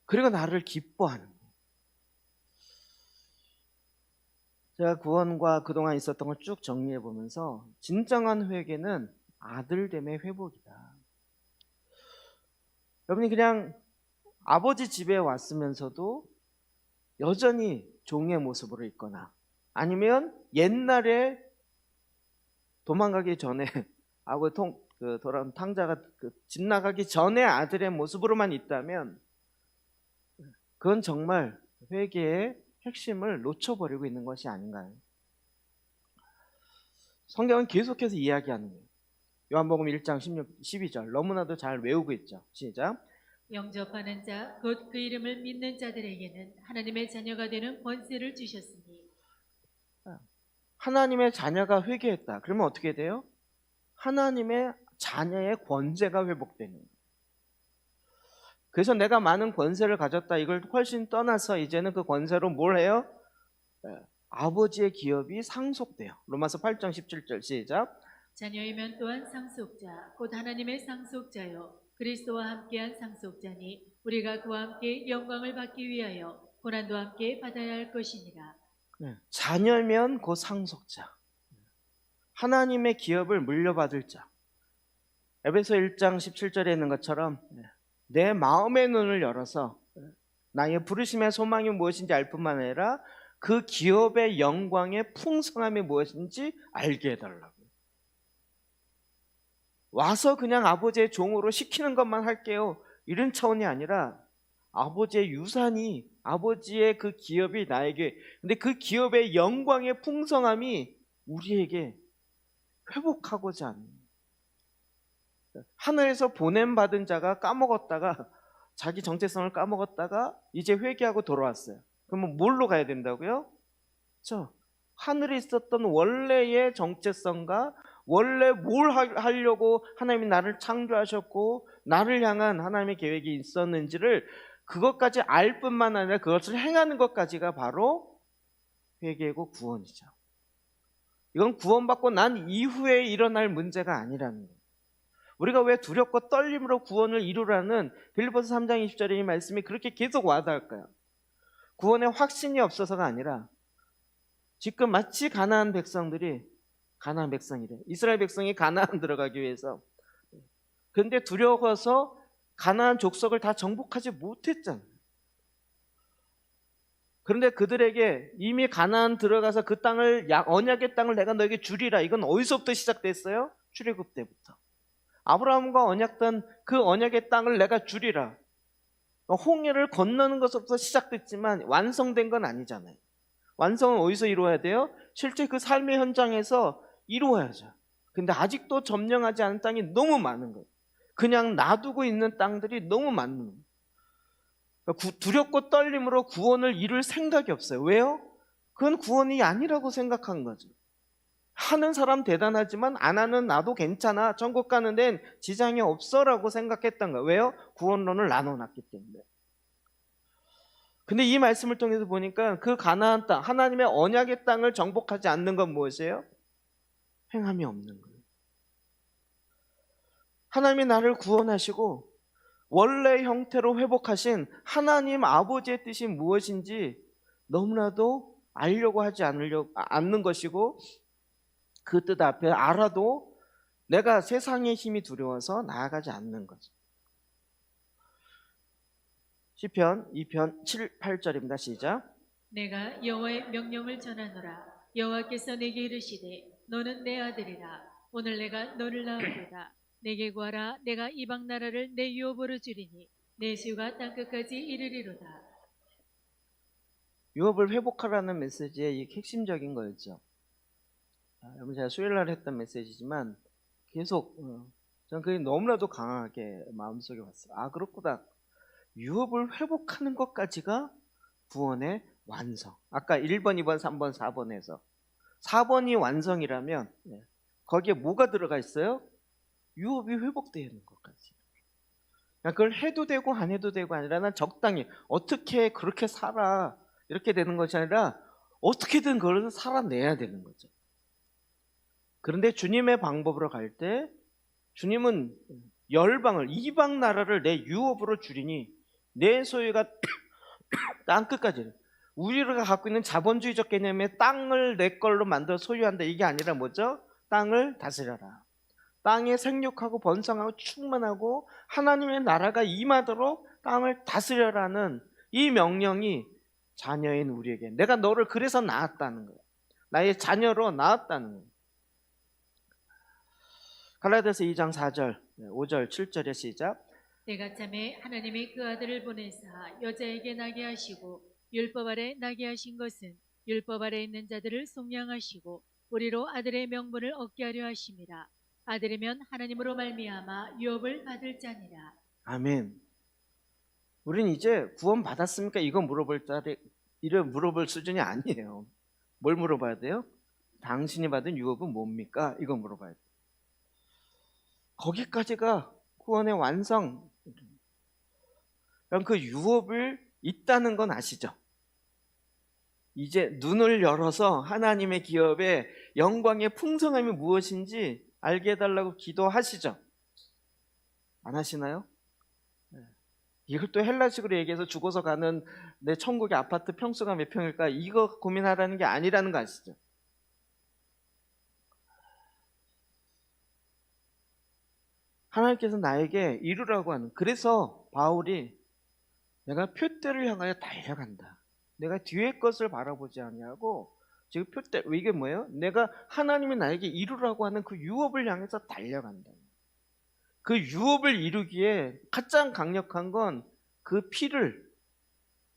그리고 나를 기뻐하는 거예요. 제가 구원과 그동안 있었던 걸 쭉 정리해 보면서 진정한 회개는 아들됨의 회복이다. 여러분이 그냥 아버지 집에 왔으면서도 여전히 종의 모습으로 있거나 아니면 옛날에 도망가기 전에 아버지 돌아온 탕자가 집 나가기 전에 아들의 모습으로만 있다면 그건 정말 회개의 핵심을 놓쳐버리고 있는 것이 아닌가요? 성경은 계속해서 이야기하는 거예요. 요한복음 1장 12절 너무나도 잘 외우고 있죠. 시작. 영접하는 자 곧 그 이름을 믿는 자들에게는 하나님의 자녀가 되는 권세를 주셨으니. 하나님의 자녀가 회개했다. 그러면 어떻게 돼요? 하나님의 자녀의 권세가 회복되는 거예요. 그래서 내가 많은 권세를 가졌다 이걸 훨씬 떠나서 이제는 그 권세로 뭘 해요? 아버지의 기업이 상속돼요. 로마서 8장 17절 시작. 자녀이면 또한 상속자 곧 하나님의 상속자요 그리스도와 함께한 상속자니 우리가 그와 함께 영광을 받기 위하여 고난도 함께 받아야 할 것이니라. 자녀면 곧 상속자, 하나님의 기업을 물려받을 자. 에베소 1장 17절에 있는 것처럼 내 마음의 눈을 열어서 나의 부르심의 소망이 무엇인지 알 뿐만 아니라 그 기업의 영광의 풍성함이 무엇인지 알게 해달라고. 와서 그냥 아버지의 종으로 시키는 것만 할게요 이런 차원이 아니라 아버지의 유산이, 아버지의 그 기업이 나에게, 근데 그 기업의 영광의 풍성함이 우리에게 회복하고자 하는, 하늘에서 보냄받은 자가 까먹었다가 자기 정체성을 까먹었다가 이제 회개하고 돌아왔어요. 그러면 뭘로 가야 된다고요? 하늘에 있었던 원래의 정체성과 원래 뭘 하려고 하나님이 나를 창조하셨고 나를 향한 하나님의 계획이 있었는지를 그것까지 알 뿐만 아니라 그것을 행하는 것까지가 바로 회개고 구원이죠. 이건 구원받고 난 이후에 일어날 문제가 아니라는 거예요. 우리가 왜 두렵고 떨림으로 구원을 이루라는 빌립보서 3장 20절의 이 말씀이 그렇게 계속 와닿을까요? 구원에 확신이 없어서가 아니라 지금 마치 가나안 백성들이 가나안 백성이래. 이스라엘 백성이 가나안 들어가기 위해서. 그런데 두려워서 가나안 족속을 다 정복하지 못했잖아요. 그런데 그들에게 이미 가나안 들어가서 그 땅을, 언약의 땅을 내가 너에게 주리라. 이건 어디서부터 시작됐어요? 출애굽 때부터. 아브라함과 언약된 그 언약의 땅을 내가 주리라. 홍해를 건너는 것부터 시작됐지만 완성된 건 아니잖아요. 완성은 어디서 이루어야 돼요? 실제 그 삶의 현장에서 이루어야죠. 근데 아직도 점령하지 않은 땅이 너무 많은 거예요. 그냥 놔두고 있는 땅들이 너무 많은 거예요. 두렵고 떨림으로 구원을 이룰 생각이 없어요. 왜요? 그건 구원이 아니라고 생각한 거죠. 하는 사람 대단하지만 안 하는 나도 괜찮아. 천국 가는 데는 지장이 없어라고 생각했던 거예요. 왜요? 구원론을 나눠놨기 때문에. 근데 이 말씀을 통해서 보니까 그 가나안 땅, 하나님의 언약의 땅을 정복하지 않는 건 무엇이에요? 행함이 없는 거예요. 하나님이 나를 구원하시고 원래 형태로 회복하신 하나님 아버지의 뜻이 무엇인지 너무나도 알려고 하지 않는 것이고, 그 뜻 앞에 알아도 내가 세상의 힘이 두려워서 나아가지 않는 거죠. 시편 2편 7, 8절입니다. 시작. 내가 여호와의 명령을 전하노라. 여호와께서 내게 이르시되 너는 내 아들이라. 오늘 내가 너를 낳았도다. 내게 구하라. 내가 이방 나라를 내 유업으로 주리니 내 수가 땅끝까지 이르리로다. 유업을 회복하라는 메시지의 이 핵심적인 거였죠. 여러분, 제가 수요일날 했던 메시지지만 계속 저는 그게 너무나도 강하게 마음속에 왔어요. 아, 그렇구나. 유업을 회복하는 것까지가 구원의 완성. 아까 1번, 2번, 3번, 4번에서 4번이 완성이라면 거기에 뭐가 들어가 있어요? 유업이 회복되는 것까지. 그걸 해도 되고 안 해도 되고 아니라 난 적당히 어떻게 그렇게 살아 이렇게 되는 것이 아니라 어떻게든 그걸 살아내야 되는 거죠. 그런데 주님의 방법으로 갈 때 주님은 열방을, 이방 나라를 내 유업으로 주리니 내 소유가 땅끝까지. 우리가 갖고 있는 자본주의적 개념의 땅을 내 걸로 만들어 소유한다, 이게 아니라 뭐죠? 땅을 다스려라. 땅에 생육하고 번성하고 충만하고 하나님의 나라가 임하도록 땅을 다스려라는 이 명령이 자녀인 우리에게, 내가 너를 그래서 낳았다는 거예요. 나의 자녀로 낳았다는 거예요. 갈라디아서 2장 4절, 5절, 7절의 시작. 때가 참에 하나님이 그 아들을 보내사 여자에게 나게 하시고 율법 아래 나게 하신 것은 율법 아래 있는 자들을 속량하시고 우리로 아들의 명분을 얻게 하려 하심이라. 아들이면 하나님으로 말미암아 유업을 받을 자니라. 아멘. 우린 이제 구원 받았습니까? 이거 물어볼 수준이 아니에요. 뭘 물어봐야 돼요? 당신이 받은 유업은 뭡니까? 이거 물어봐야 돼요. 거기까지가 구원의 완성. 그럼 그 유업을 있다는 건 아시죠? 이제 눈을 열어서 하나님의 기업의 영광의 풍성함이 무엇인지 알게 해달라고 기도하시죠? 안 하시나요? 이걸 또 헬라식으로 얘기해서 죽어서 가는 내 천국의 아파트 평수가 몇 평일까? 이거 고민하라는 게 아니라는 거 아시죠? 하나님께서 나에게 이루라고 하는, 그래서 바울이 내가 표대를 향하여 달려간다. 내가 뒤의 것을 바라보지 아니하고 지금 표대, 이게 뭐예요? 내가 하나님이 나에게 이루라고 하는 그 유업을 향해서 달려간다. 그 유업을 이루기에 가장 강력한 건 그 피를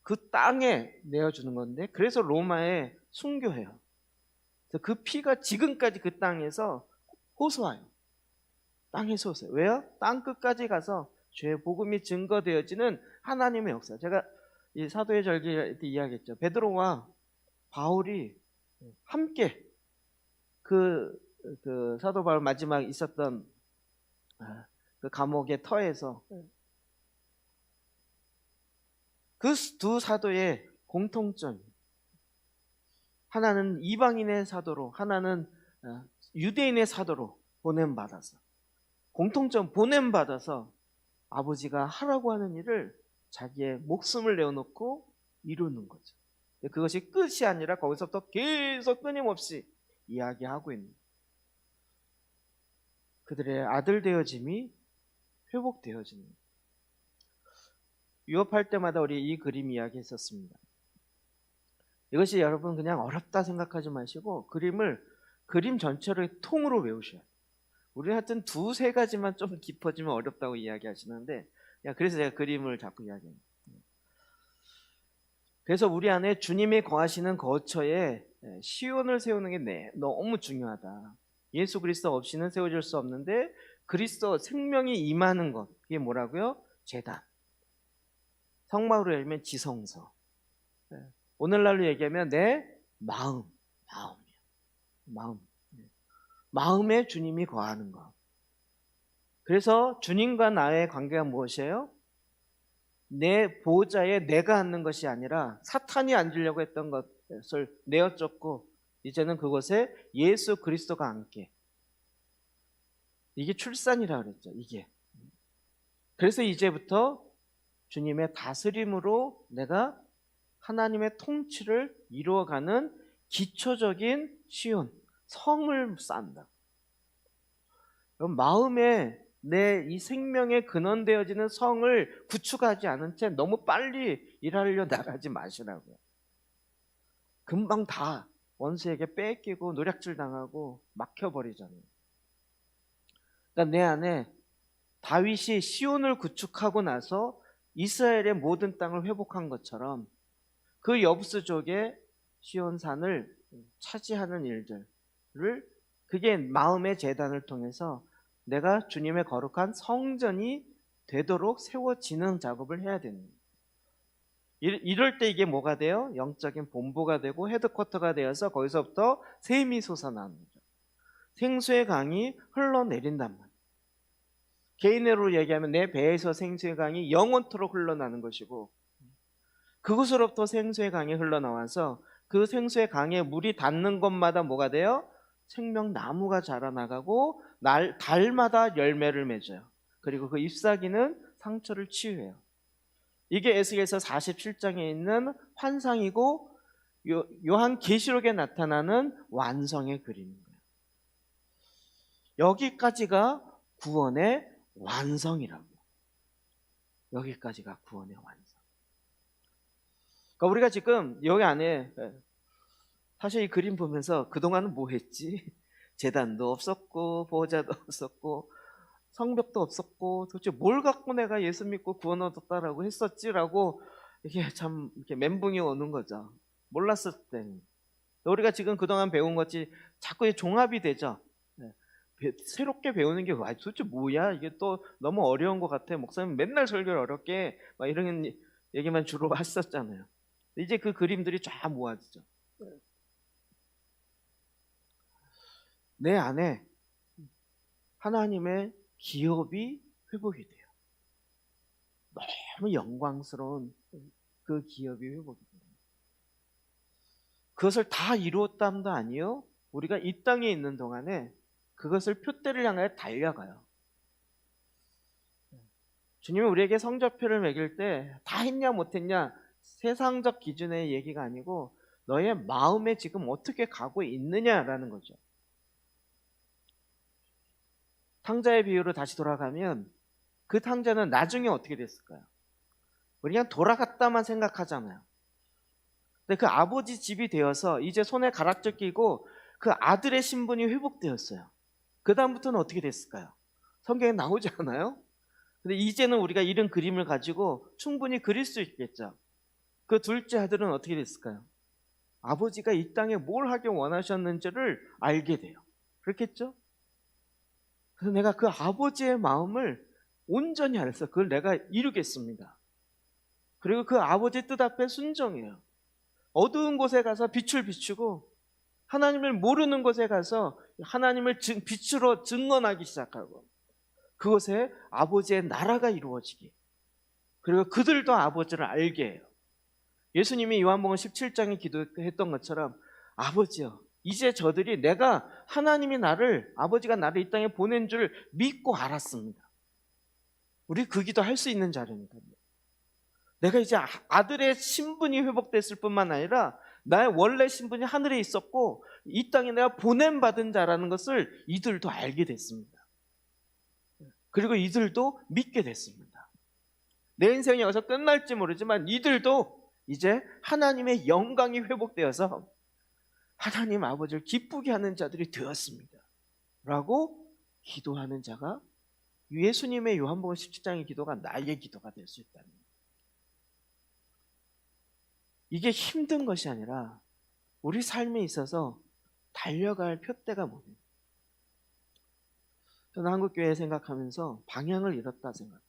그 땅에 내어주는 건데, 그래서 로마에 순교해요. 그래서 그 피가 지금까지 그 땅에서 호소해요. 땅에서 호소해요. 왜요? 땅 끝까지 가서 죄의 복음이 증거되어지는 하나님의 역사. 제가 이 사도의 절기 때 이야기했죠. 베드로와 바울이 함께 그 사도 바울 마지막 있었던 그 감옥의 터에서 그 두 사도의 공통점, 하나는 이방인의 사도로, 하나는 유대인의 사도로 보냄받아서, 공통점 보냄받아서 아버지가 하라고 하는 일을 자기의 목숨을 내어놓고 이루는 거죠. 그것이 끝이 아니라 거기서부터 계속 끊임없이 이야기하고 있는 거예요. 그들의 아들 되어짐이 회복되어지는. 유업할 때마다 우리 이 그림 이야기했었습니다. 이것이 여러분 그냥 어렵다 생각하지 마시고 그림 전체를 통으로 외우셔야 돼요. 우리는 하여튼 두세 가지만 좀 깊어지면 어렵다고 이야기하시는데, 그래서 제가 그림을 자꾸 이야기합니다. 그래서 우리 안에 주님이 거하시는 거처에 시온을 세우는 게 너무 중요하다. 예수 그리스도 없이는 세워질 수 없는데 그리스도 생명이 임하는 것, 그게 뭐라고요? 제단. 성막으로 열면 지성소. 오늘날로 얘기하면 내 마음이에요. 마음에 주님이 거하는 것. 그래서 주님과 나의 관계가 무엇이에요? 내 보호자에 내가 앉는 것이 아니라 사탄이 앉으려고 했던 것을 내어쫓고 이제는 그곳에 예수 그리스도가 앉게. 이게 출산이라고 그랬죠. 이게. 그래서 이제부터 주님의 다스림으로 내가 하나님의 통치를 이루어가는 기초적인 시온, 성을 쌓는다. 그럼 마음에 내 이 생명에 근원되어지는 성을 구축하지 않은 채 너무 빨리 일하려 나가지 마시라고요. 금방 다 원수에게 뺏기고 노략질 당하고 막혀버리잖아요. 그러니까 내 안에 다윗이 시온을 구축하고 나서 이스라엘의 모든 땅을 회복한 것처럼 그 여부수족의 시온산을 차지하는 일들을, 그게 마음의 재단을 통해서 내가 주님의 거룩한 성전이 되도록 세워지는 작업을 해야 되는 거예요. 이럴 때 이게 뭐가 돼요? 영적인 본부가 되고 헤드쿼터가 되어서 거기서부터 샘이 솟아나는 거죠. 생수의 강이 흘러내린단 말이에요. 개인으로 얘기하면 내 배에서 생수의 강이 영원토록 흘러나는 것이고, 그곳으로부터 생수의 강이 흘러나와서 그 생수의 강에 물이 닿는 곳마다 뭐가 돼요? 생명나무가 자라나가고 달마다 열매를 맺어요. 그리고 그 잎사귀는 상처를 치유해요. 이게 에스겔서 47장에 있는 환상이고 요한계시록에 나타나는 완성의 그림인 거예요. 여기까지가 구원의 완성이라고요. 여기까지가 구원의 완성. 그러니까 우리가 지금 여기 안에 사실 이 그림 보면서 그동안은 뭐 했지? 제단도 없었고 보호자도 없었고 성벽도 없었고 도대체 뭘 갖고 내가 예수 믿고 구원 얻었다라고 했었지라고 이게 참 이렇게 멘붕이 오는 거죠. 몰랐을 때는. 우리가 지금 그동안 배운 것이 자꾸 종합이 되죠. 새롭게 배우는 게 도대체 뭐야? 이게 또 너무 어려운 것 같아. 목사님 맨날 설교를 어렵게 막 이런 얘기만 주로 하셨잖아요. 이제 그 그림들이 쫙 모아지죠. 내 안에 하나님의 기업이 회복이 돼요. 너무 영광스러운 그 기업이 회복이 돼요. 그것을 다 이루었다함도 아니요. 우리가 이 땅에 있는 동안에 그것을 표대를 향해 달려가요. 주님이 우리에게 성적표를 매길 때 다 했냐 못했냐 세상적 기준의 얘기가 아니고 너의 마음에 지금 어떻게 가고 있느냐라는 거죠. 탕자의 비유로 다시 돌아가면 그 탕자는 나중에 어떻게 됐을까요? 우리 그냥 돌아갔다만 생각하잖아요. 근데 그 아버지 집이 되어서 이제 손에 가락질 끼고 그 아들의 신분이 회복되었어요. 그 다음부터는 어떻게 됐을까요? 성경에 나오지 않아요? 근데 이제는 우리가 이런 그림을 가지고 충분히 그릴 수 있겠죠. 그 둘째 아들은 어떻게 됐을까요? 아버지가 이 땅에 뭘 하길 원하셨는지를 알게 돼요. 그렇겠죠? 그래서 내가 그 아버지의 마음을 온전히 알아서 그걸 내가 이루겠습니다. 그리고 그 아버지의 뜻 앞에 순종해요. 어두운 곳에 가서 빛을 비추고 하나님을 모르는 곳에 가서 하나님을 빛으로 증언하기 시작하고 그곳에 아버지의 나라가 이루어지기, 그리고 그들도 아버지를 알게 해요. 예수님이 요한복음 17장에 기도했던 것처럼 아버지여, 이제 저들이 내가 아버지가 나를 이 땅에 보낸 줄 믿고 알았습니다. 우리 그 기도 할 수 있는 자리입니다. 내가 이제 아들의 신분이 회복됐을 뿐만 아니라 나의 원래 신분이 하늘에 있었고 이 땅에 내가 보냄받은 자라는 것을 이들도 알게 됐습니다. 그리고 이들도 믿게 됐습니다. 내 인생이 여기서 끝날지 모르지만 이들도 이제 하나님의 영광이 회복되어서 하나님 아버지를 기쁘게 하는 자들이 되었습니다 라고 기도하는 자가 예수님의 요한복음 17장의 기도가 나의 기도가 될 수 있다는 거예요. 이게 힘든 것이 아니라 우리 삶에 있어서 달려갈 표대가 뭐냐. 저는 한국교회 생각하면서 방향을 잃었다 생각해요.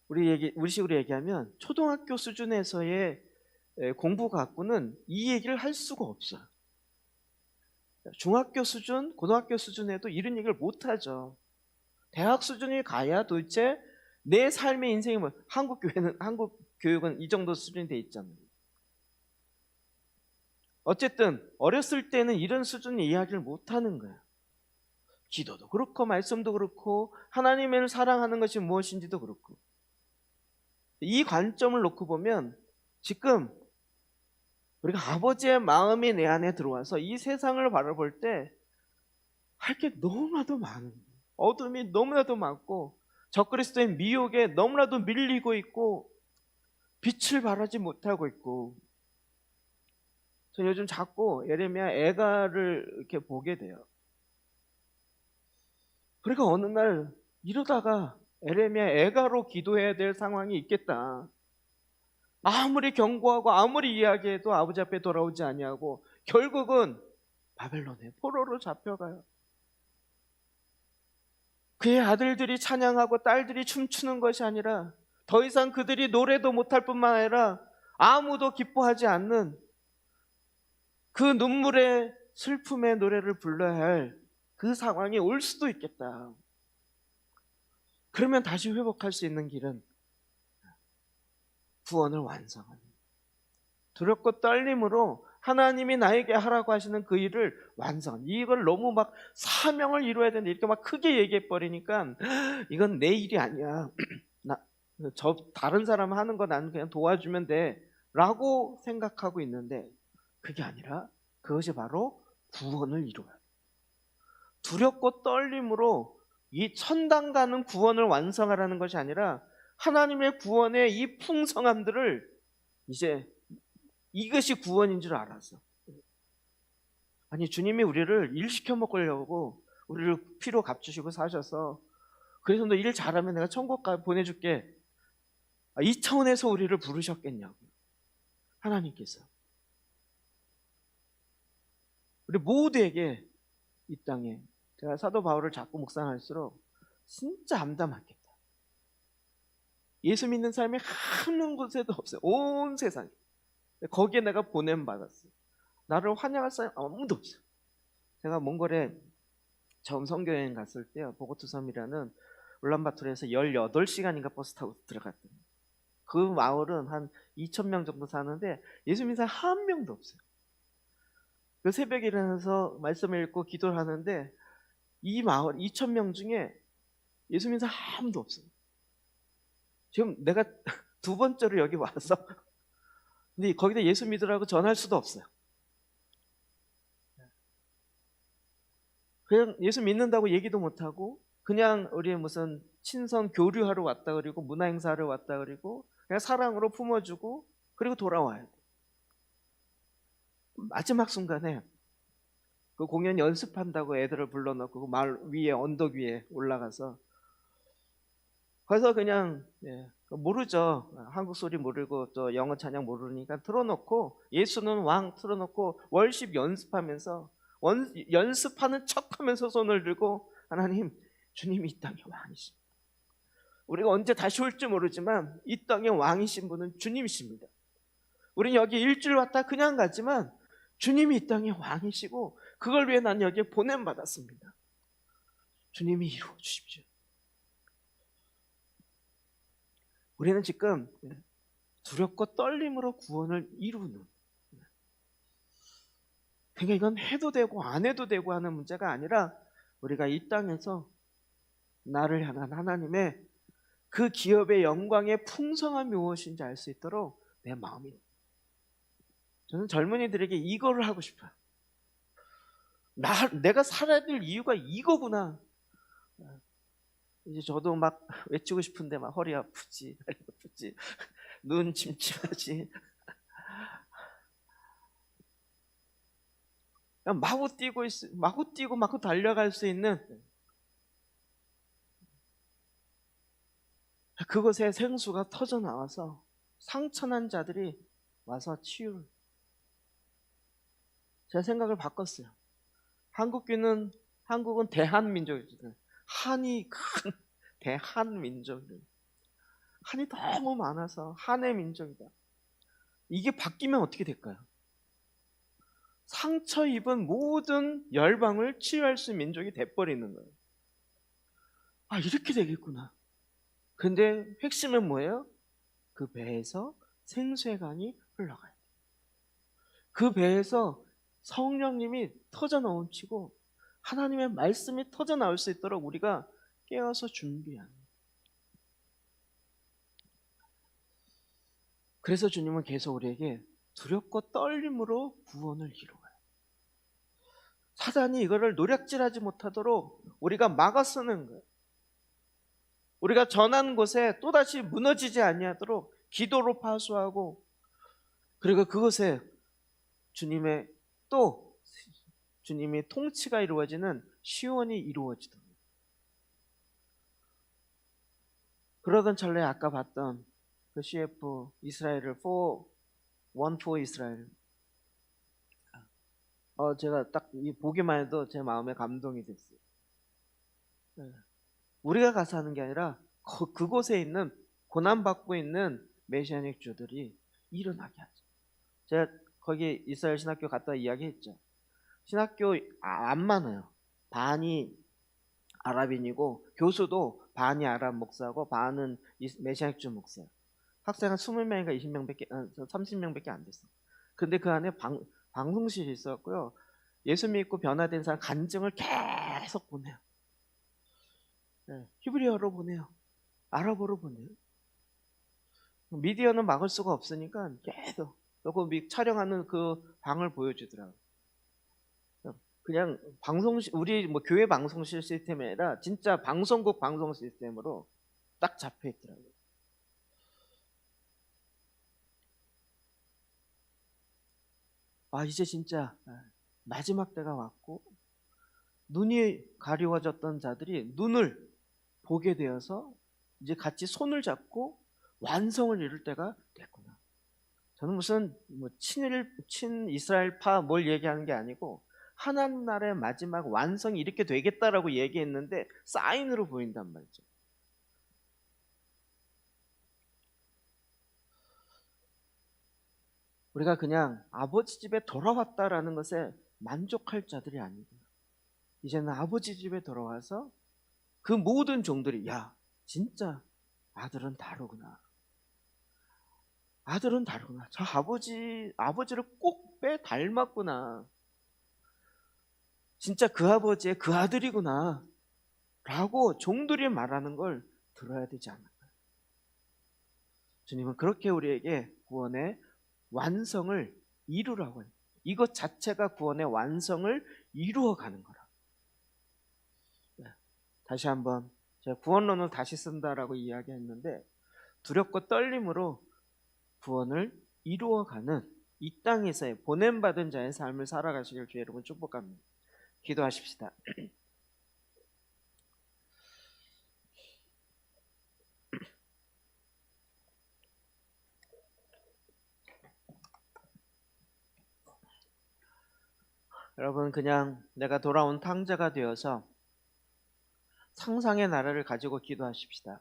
우리 식으로 얘기하면 초등학교 수준에서의 공부 갖고는 이 얘기를 할 수가 없어요. 중학교 수준, 고등학교 수준에도 이런 얘기를 못하죠. 대학 수준이 가야 도대체 내 삶의 인생이 뭐, 한국 교육은 이 정도 수준이 돼 있잖아요. 어쨌든 어렸을 때는 이런 수준의 이야기를 못하는 거예요. 기도도 그렇고 말씀도 그렇고 하나님을 사랑하는 것이 무엇인지도 그렇고. 이 관점을 놓고 보면 지금 우리가 아버지의 마음이 내 안에 들어와서 이 세상을 바라볼 때 할 게 너무나도 많은 거예요. 어둠이 너무나도 많고 적그리스도의 미혹에 너무나도 밀리고 있고 빛을 발하지 못하고 있고. 저 요즘 자꾸 예레미야 애가를 이렇게 보게 돼요. 그러니까 어느 날 이러다가 예레미야 애가로 기도해야 될 상황이 있겠다. 아무리 경고하고 아무리 이야기해도 아버지 앞에 돌아오지 아니하고 결국은 바벨론의 포로로 잡혀가요. 그의 아들들이 찬양하고 딸들이 춤추는 것이 아니라 더 이상 그들이 노래도 못할 뿐만 아니라 아무도 기뻐하지 않는 그 눈물의 슬픔의 노래를 불러야 할 그 상황이 올 수도 있겠다. 그러면 다시 회복할 수 있는 길은 구원을 완성하는, 두렵고 떨림으로 하나님이 나에게 하라고 하시는 그 일을 완성하는. 이걸 너무 막 사명을 이루어야 되는데 이렇게 막 크게 얘기해 버리니까 이건 내 일이 아니야. 다른 사람 하는 거 나는 그냥 도와주면 돼 라고 생각하고 있는데 그게 아니라 그것이 바로 구원을 이루어요. 두렵고 떨림으로 이 천당 가는 구원을 완성하라는 것이 아니라 하나님의 구원의 이 풍성함들을 이제 이것이 구원인 줄 알았어. 아니 주님이 우리를 일 시켜 먹으려고 우리를 피로 값주시고 사셔서 그래서 너 일 잘하면 내가 천국 보내줄게. 이 차원에서 우리를 부르셨겠냐고. 하나님께서 우리 모두에게 이 땅에, 제가 사도 바울을 자꾸 묵상할수록 진짜 암담하겠다. 예수 믿는 사람이 한 곳에도 없어요. 온 세상에. 거기에 내가 보냄받았어요. 나를 환영할 사람이 아무도 없어요. 제가 몽골에 처음 선교여행 갔을 때요, 보고투섬이라는 울란바토르에서 18시간인가 버스 타고 들어갔더니 그 마을은 한 2,000명 정도 사는데 예수 믿는 사람 한 명도 없어요. 그 새벽에 일어나서 말씀을 읽고 기도를 하는데 이 마을 2,000명 중에 예수 믿는 사람 아무도 없어요. 지금 내가 두 번째로 여기 와서 근데 거기다 예수 믿으라고 전할 수도 없어요. 그냥 예수 믿는다고 얘기도 못하고 그냥 우리 무슨 친선 교류하러 왔다 그리고 문화행사하러 왔다 그리고 그냥 사랑으로 품어주고 그리고 돌아와야 돼. 마지막 순간에 그 공연 연습한다고 애들을 불러놓고 그 말 위에 언덕 위에 올라가서 그래서 그냥 모르죠. 한국 소리 모르고 또 영어 찬양 모르니까 틀어놓고 예수는 왕 틀어놓고 월십 연습하면서 연습하는 척하면서 손을 들고 하나님, 주님이 이 땅의 왕이십니다. 우리가 언제 다시 올지 모르지만 이 땅의 왕이신 분은 주님이십니다. 우리는 여기 일주일 왔다 그냥 가지만 주님이 이 땅의 왕이시고 그걸 위해 난 여기에 보냄받았습니다. 주님이 이루어 주십시오. 우리는 지금 두렵고 떨림으로 구원을 이루는, 그러니까 이건 해도 되고 안 해도 되고 하는 문제가 아니라 우리가 이 땅에서 나를 향한 하나님의 그 기업의 영광의 풍성함이 무엇인지 알 수 있도록 내 마음이, 저는 젊은이들에게 이거를 하고 싶어요. 내가 살아야 될 이유가 이거구나. 이제 저도 막 외치고 싶은데 막 허리 아프지, 다리 아프지, 눈 침침하지. 그냥 마구 뛰고 마구 달려갈 수 있는 그곳에 생수가 터져 나와서 상처난 자들이 와서 치유를. 제 생각을 바꿨어요. 한국은 대한민족이거든요. 한이 큰 대한민족이에요. 한이 너무 많아서 한의 민족이다. 이게 바뀌면 어떻게 될까요? 상처 입은 모든 열방을 치유할 수 있는 민족이 돼버리는 거예요. 아, 이렇게 되겠구나. 근데 핵심은 뭐예요? 그 배에서 생수의 강이 흘러가요. 그 배에서 성령님이 터져 넘치고 하나님의 말씀이 터져 나올 수 있도록 우리가 깨어서 준비하는. 그래서 주님은 계속 우리에게 두렵고 떨림으로 구원을 이루어요. 사단이 이거를 노략질하지 못하도록 우리가 막아 쓰는 거예요. 우리가 전한 곳에 또다시 무너지지 아니하도록 기도로 파수하고, 그리고 그것에 주님이 통치가 이루어지는 시온이 이루어지도록. 그러던 찰나에 아까 봤던 그 CF 이스라엘을 One for 이스라엘. 제가 딱 보기만 해도 제 마음에 감동이 됐어요. 우리가 가서 하는 게 아니라 그곳에 있는 고난받고 있는 메시아닉 주들이 일어나게 하죠. 제가 거기 이스라엘 신학교 갔다 이야기했죠. 신학교 안 많아요. 반이 아랍인이고 교수도 반이 아랍 목사고 반은 메시아닉 주 목사예요. 학생 한 20명인가 30명밖에 안 됐어요. 근데 그 안에 방송실이 있었고요. 예수 믿고 변화된 사람 간증을 계속 보내요. 히브리어로 보내요. 아랍어로 보내요. 미디어는 막을 수가 없으니까 계속 그 촬영하는 그 방을 보여주더라고요. 그냥 방송실, 우리 뭐 교회 방송실 시스템이 아니라 진짜 방송국 방송 시스템으로 딱 잡혀 있더라고요. 이제 진짜 마지막 때가 왔고, 눈이 가리워졌던 자들이 눈을 보게 되어서 이제 같이 손을 잡고 완성을 이룰 때가 됐구나. 저는 무슨 친 이스라엘파 뭘 얘기하는 게 아니고 하나님 나라의 마지막 완성이 이렇게 되겠다라고 얘기했는데 사인으로 보인단 말이죠. 우리가 그냥 아버지 집에 돌아왔다라는 것에 만족할 자들이 아니고, 이제는 아버지 집에 돌아와서 그 모든 종들이 진짜 아들은 다르구나. 아들은 다르구나. 저 아버지를 꼭 닮았구나. 진짜 그 아버지의 그 아들이구나. 라고 종들이 말하는 걸 들어야 되지 않을까요? 주님은 그렇게 우리에게 구원의 완성을 이루라고 해요. 이것 자체가 구원의 완성을 이루어가는 거라. 다시 한번 제가 구원론을 다시 쓴다라고 이야기했는데, 두렵고 떨림으로 구원을 이루어가는 이 땅에서의 보냄받은 자의 삶을 살아가시길 주의 이름으로 축복합니다. 기도하십시다. 여러분, 그냥 내가 돌아온 탕자가 되어서 상상의 나라를 가지고 기도하십시다.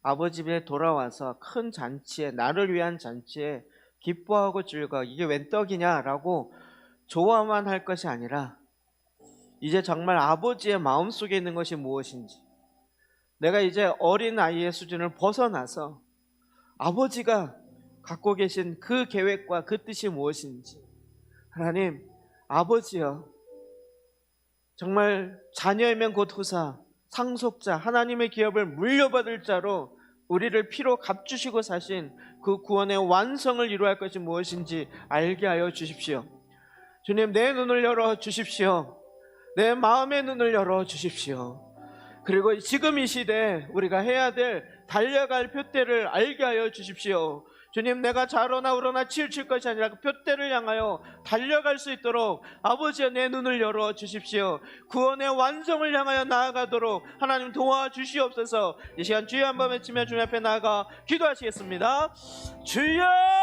아버지 집에 돌아와서 큰 잔치에, 나를 위한 잔치에 기뻐하고 즐거워, 이게 웬 떡이냐라고 좋아만 할 것이 아니라, 이제 정말 아버지의 마음속에 있는 것이 무엇인지, 내가 이제 어린 아이의 수준을 벗어나서 아버지가 갖고 계신 그 계획과 그 뜻이 무엇인지, 하나님, 아버지여, 정말 자녀이면 곧 후사, 상속자, 하나님의 기업을 물려받을 자로 우리를 피로 값주시고 사신 그 구원의 완성을 이루어야 할 것이 무엇인지 알게 하여 주십시오. 주님, 내 눈을 열어 주십시오. 내 마음의 눈을 열어 주십시오. 그리고 지금 이 시대에 우리가 해야 될 달려갈 표대를 알게 하여 주십시오. 주님, 내가 좌로나 우로나 치우칠 것이 아니라 그 표대를 향하여 달려갈 수 있도록 아버지여 내 눈을 열어 주십시오. 구원의 완성을 향하여 나아가도록 하나님 도와주시옵소서. 이 시간 주여 한번 외치며 주님 앞에 나아가 기도하시겠습니다. 주여!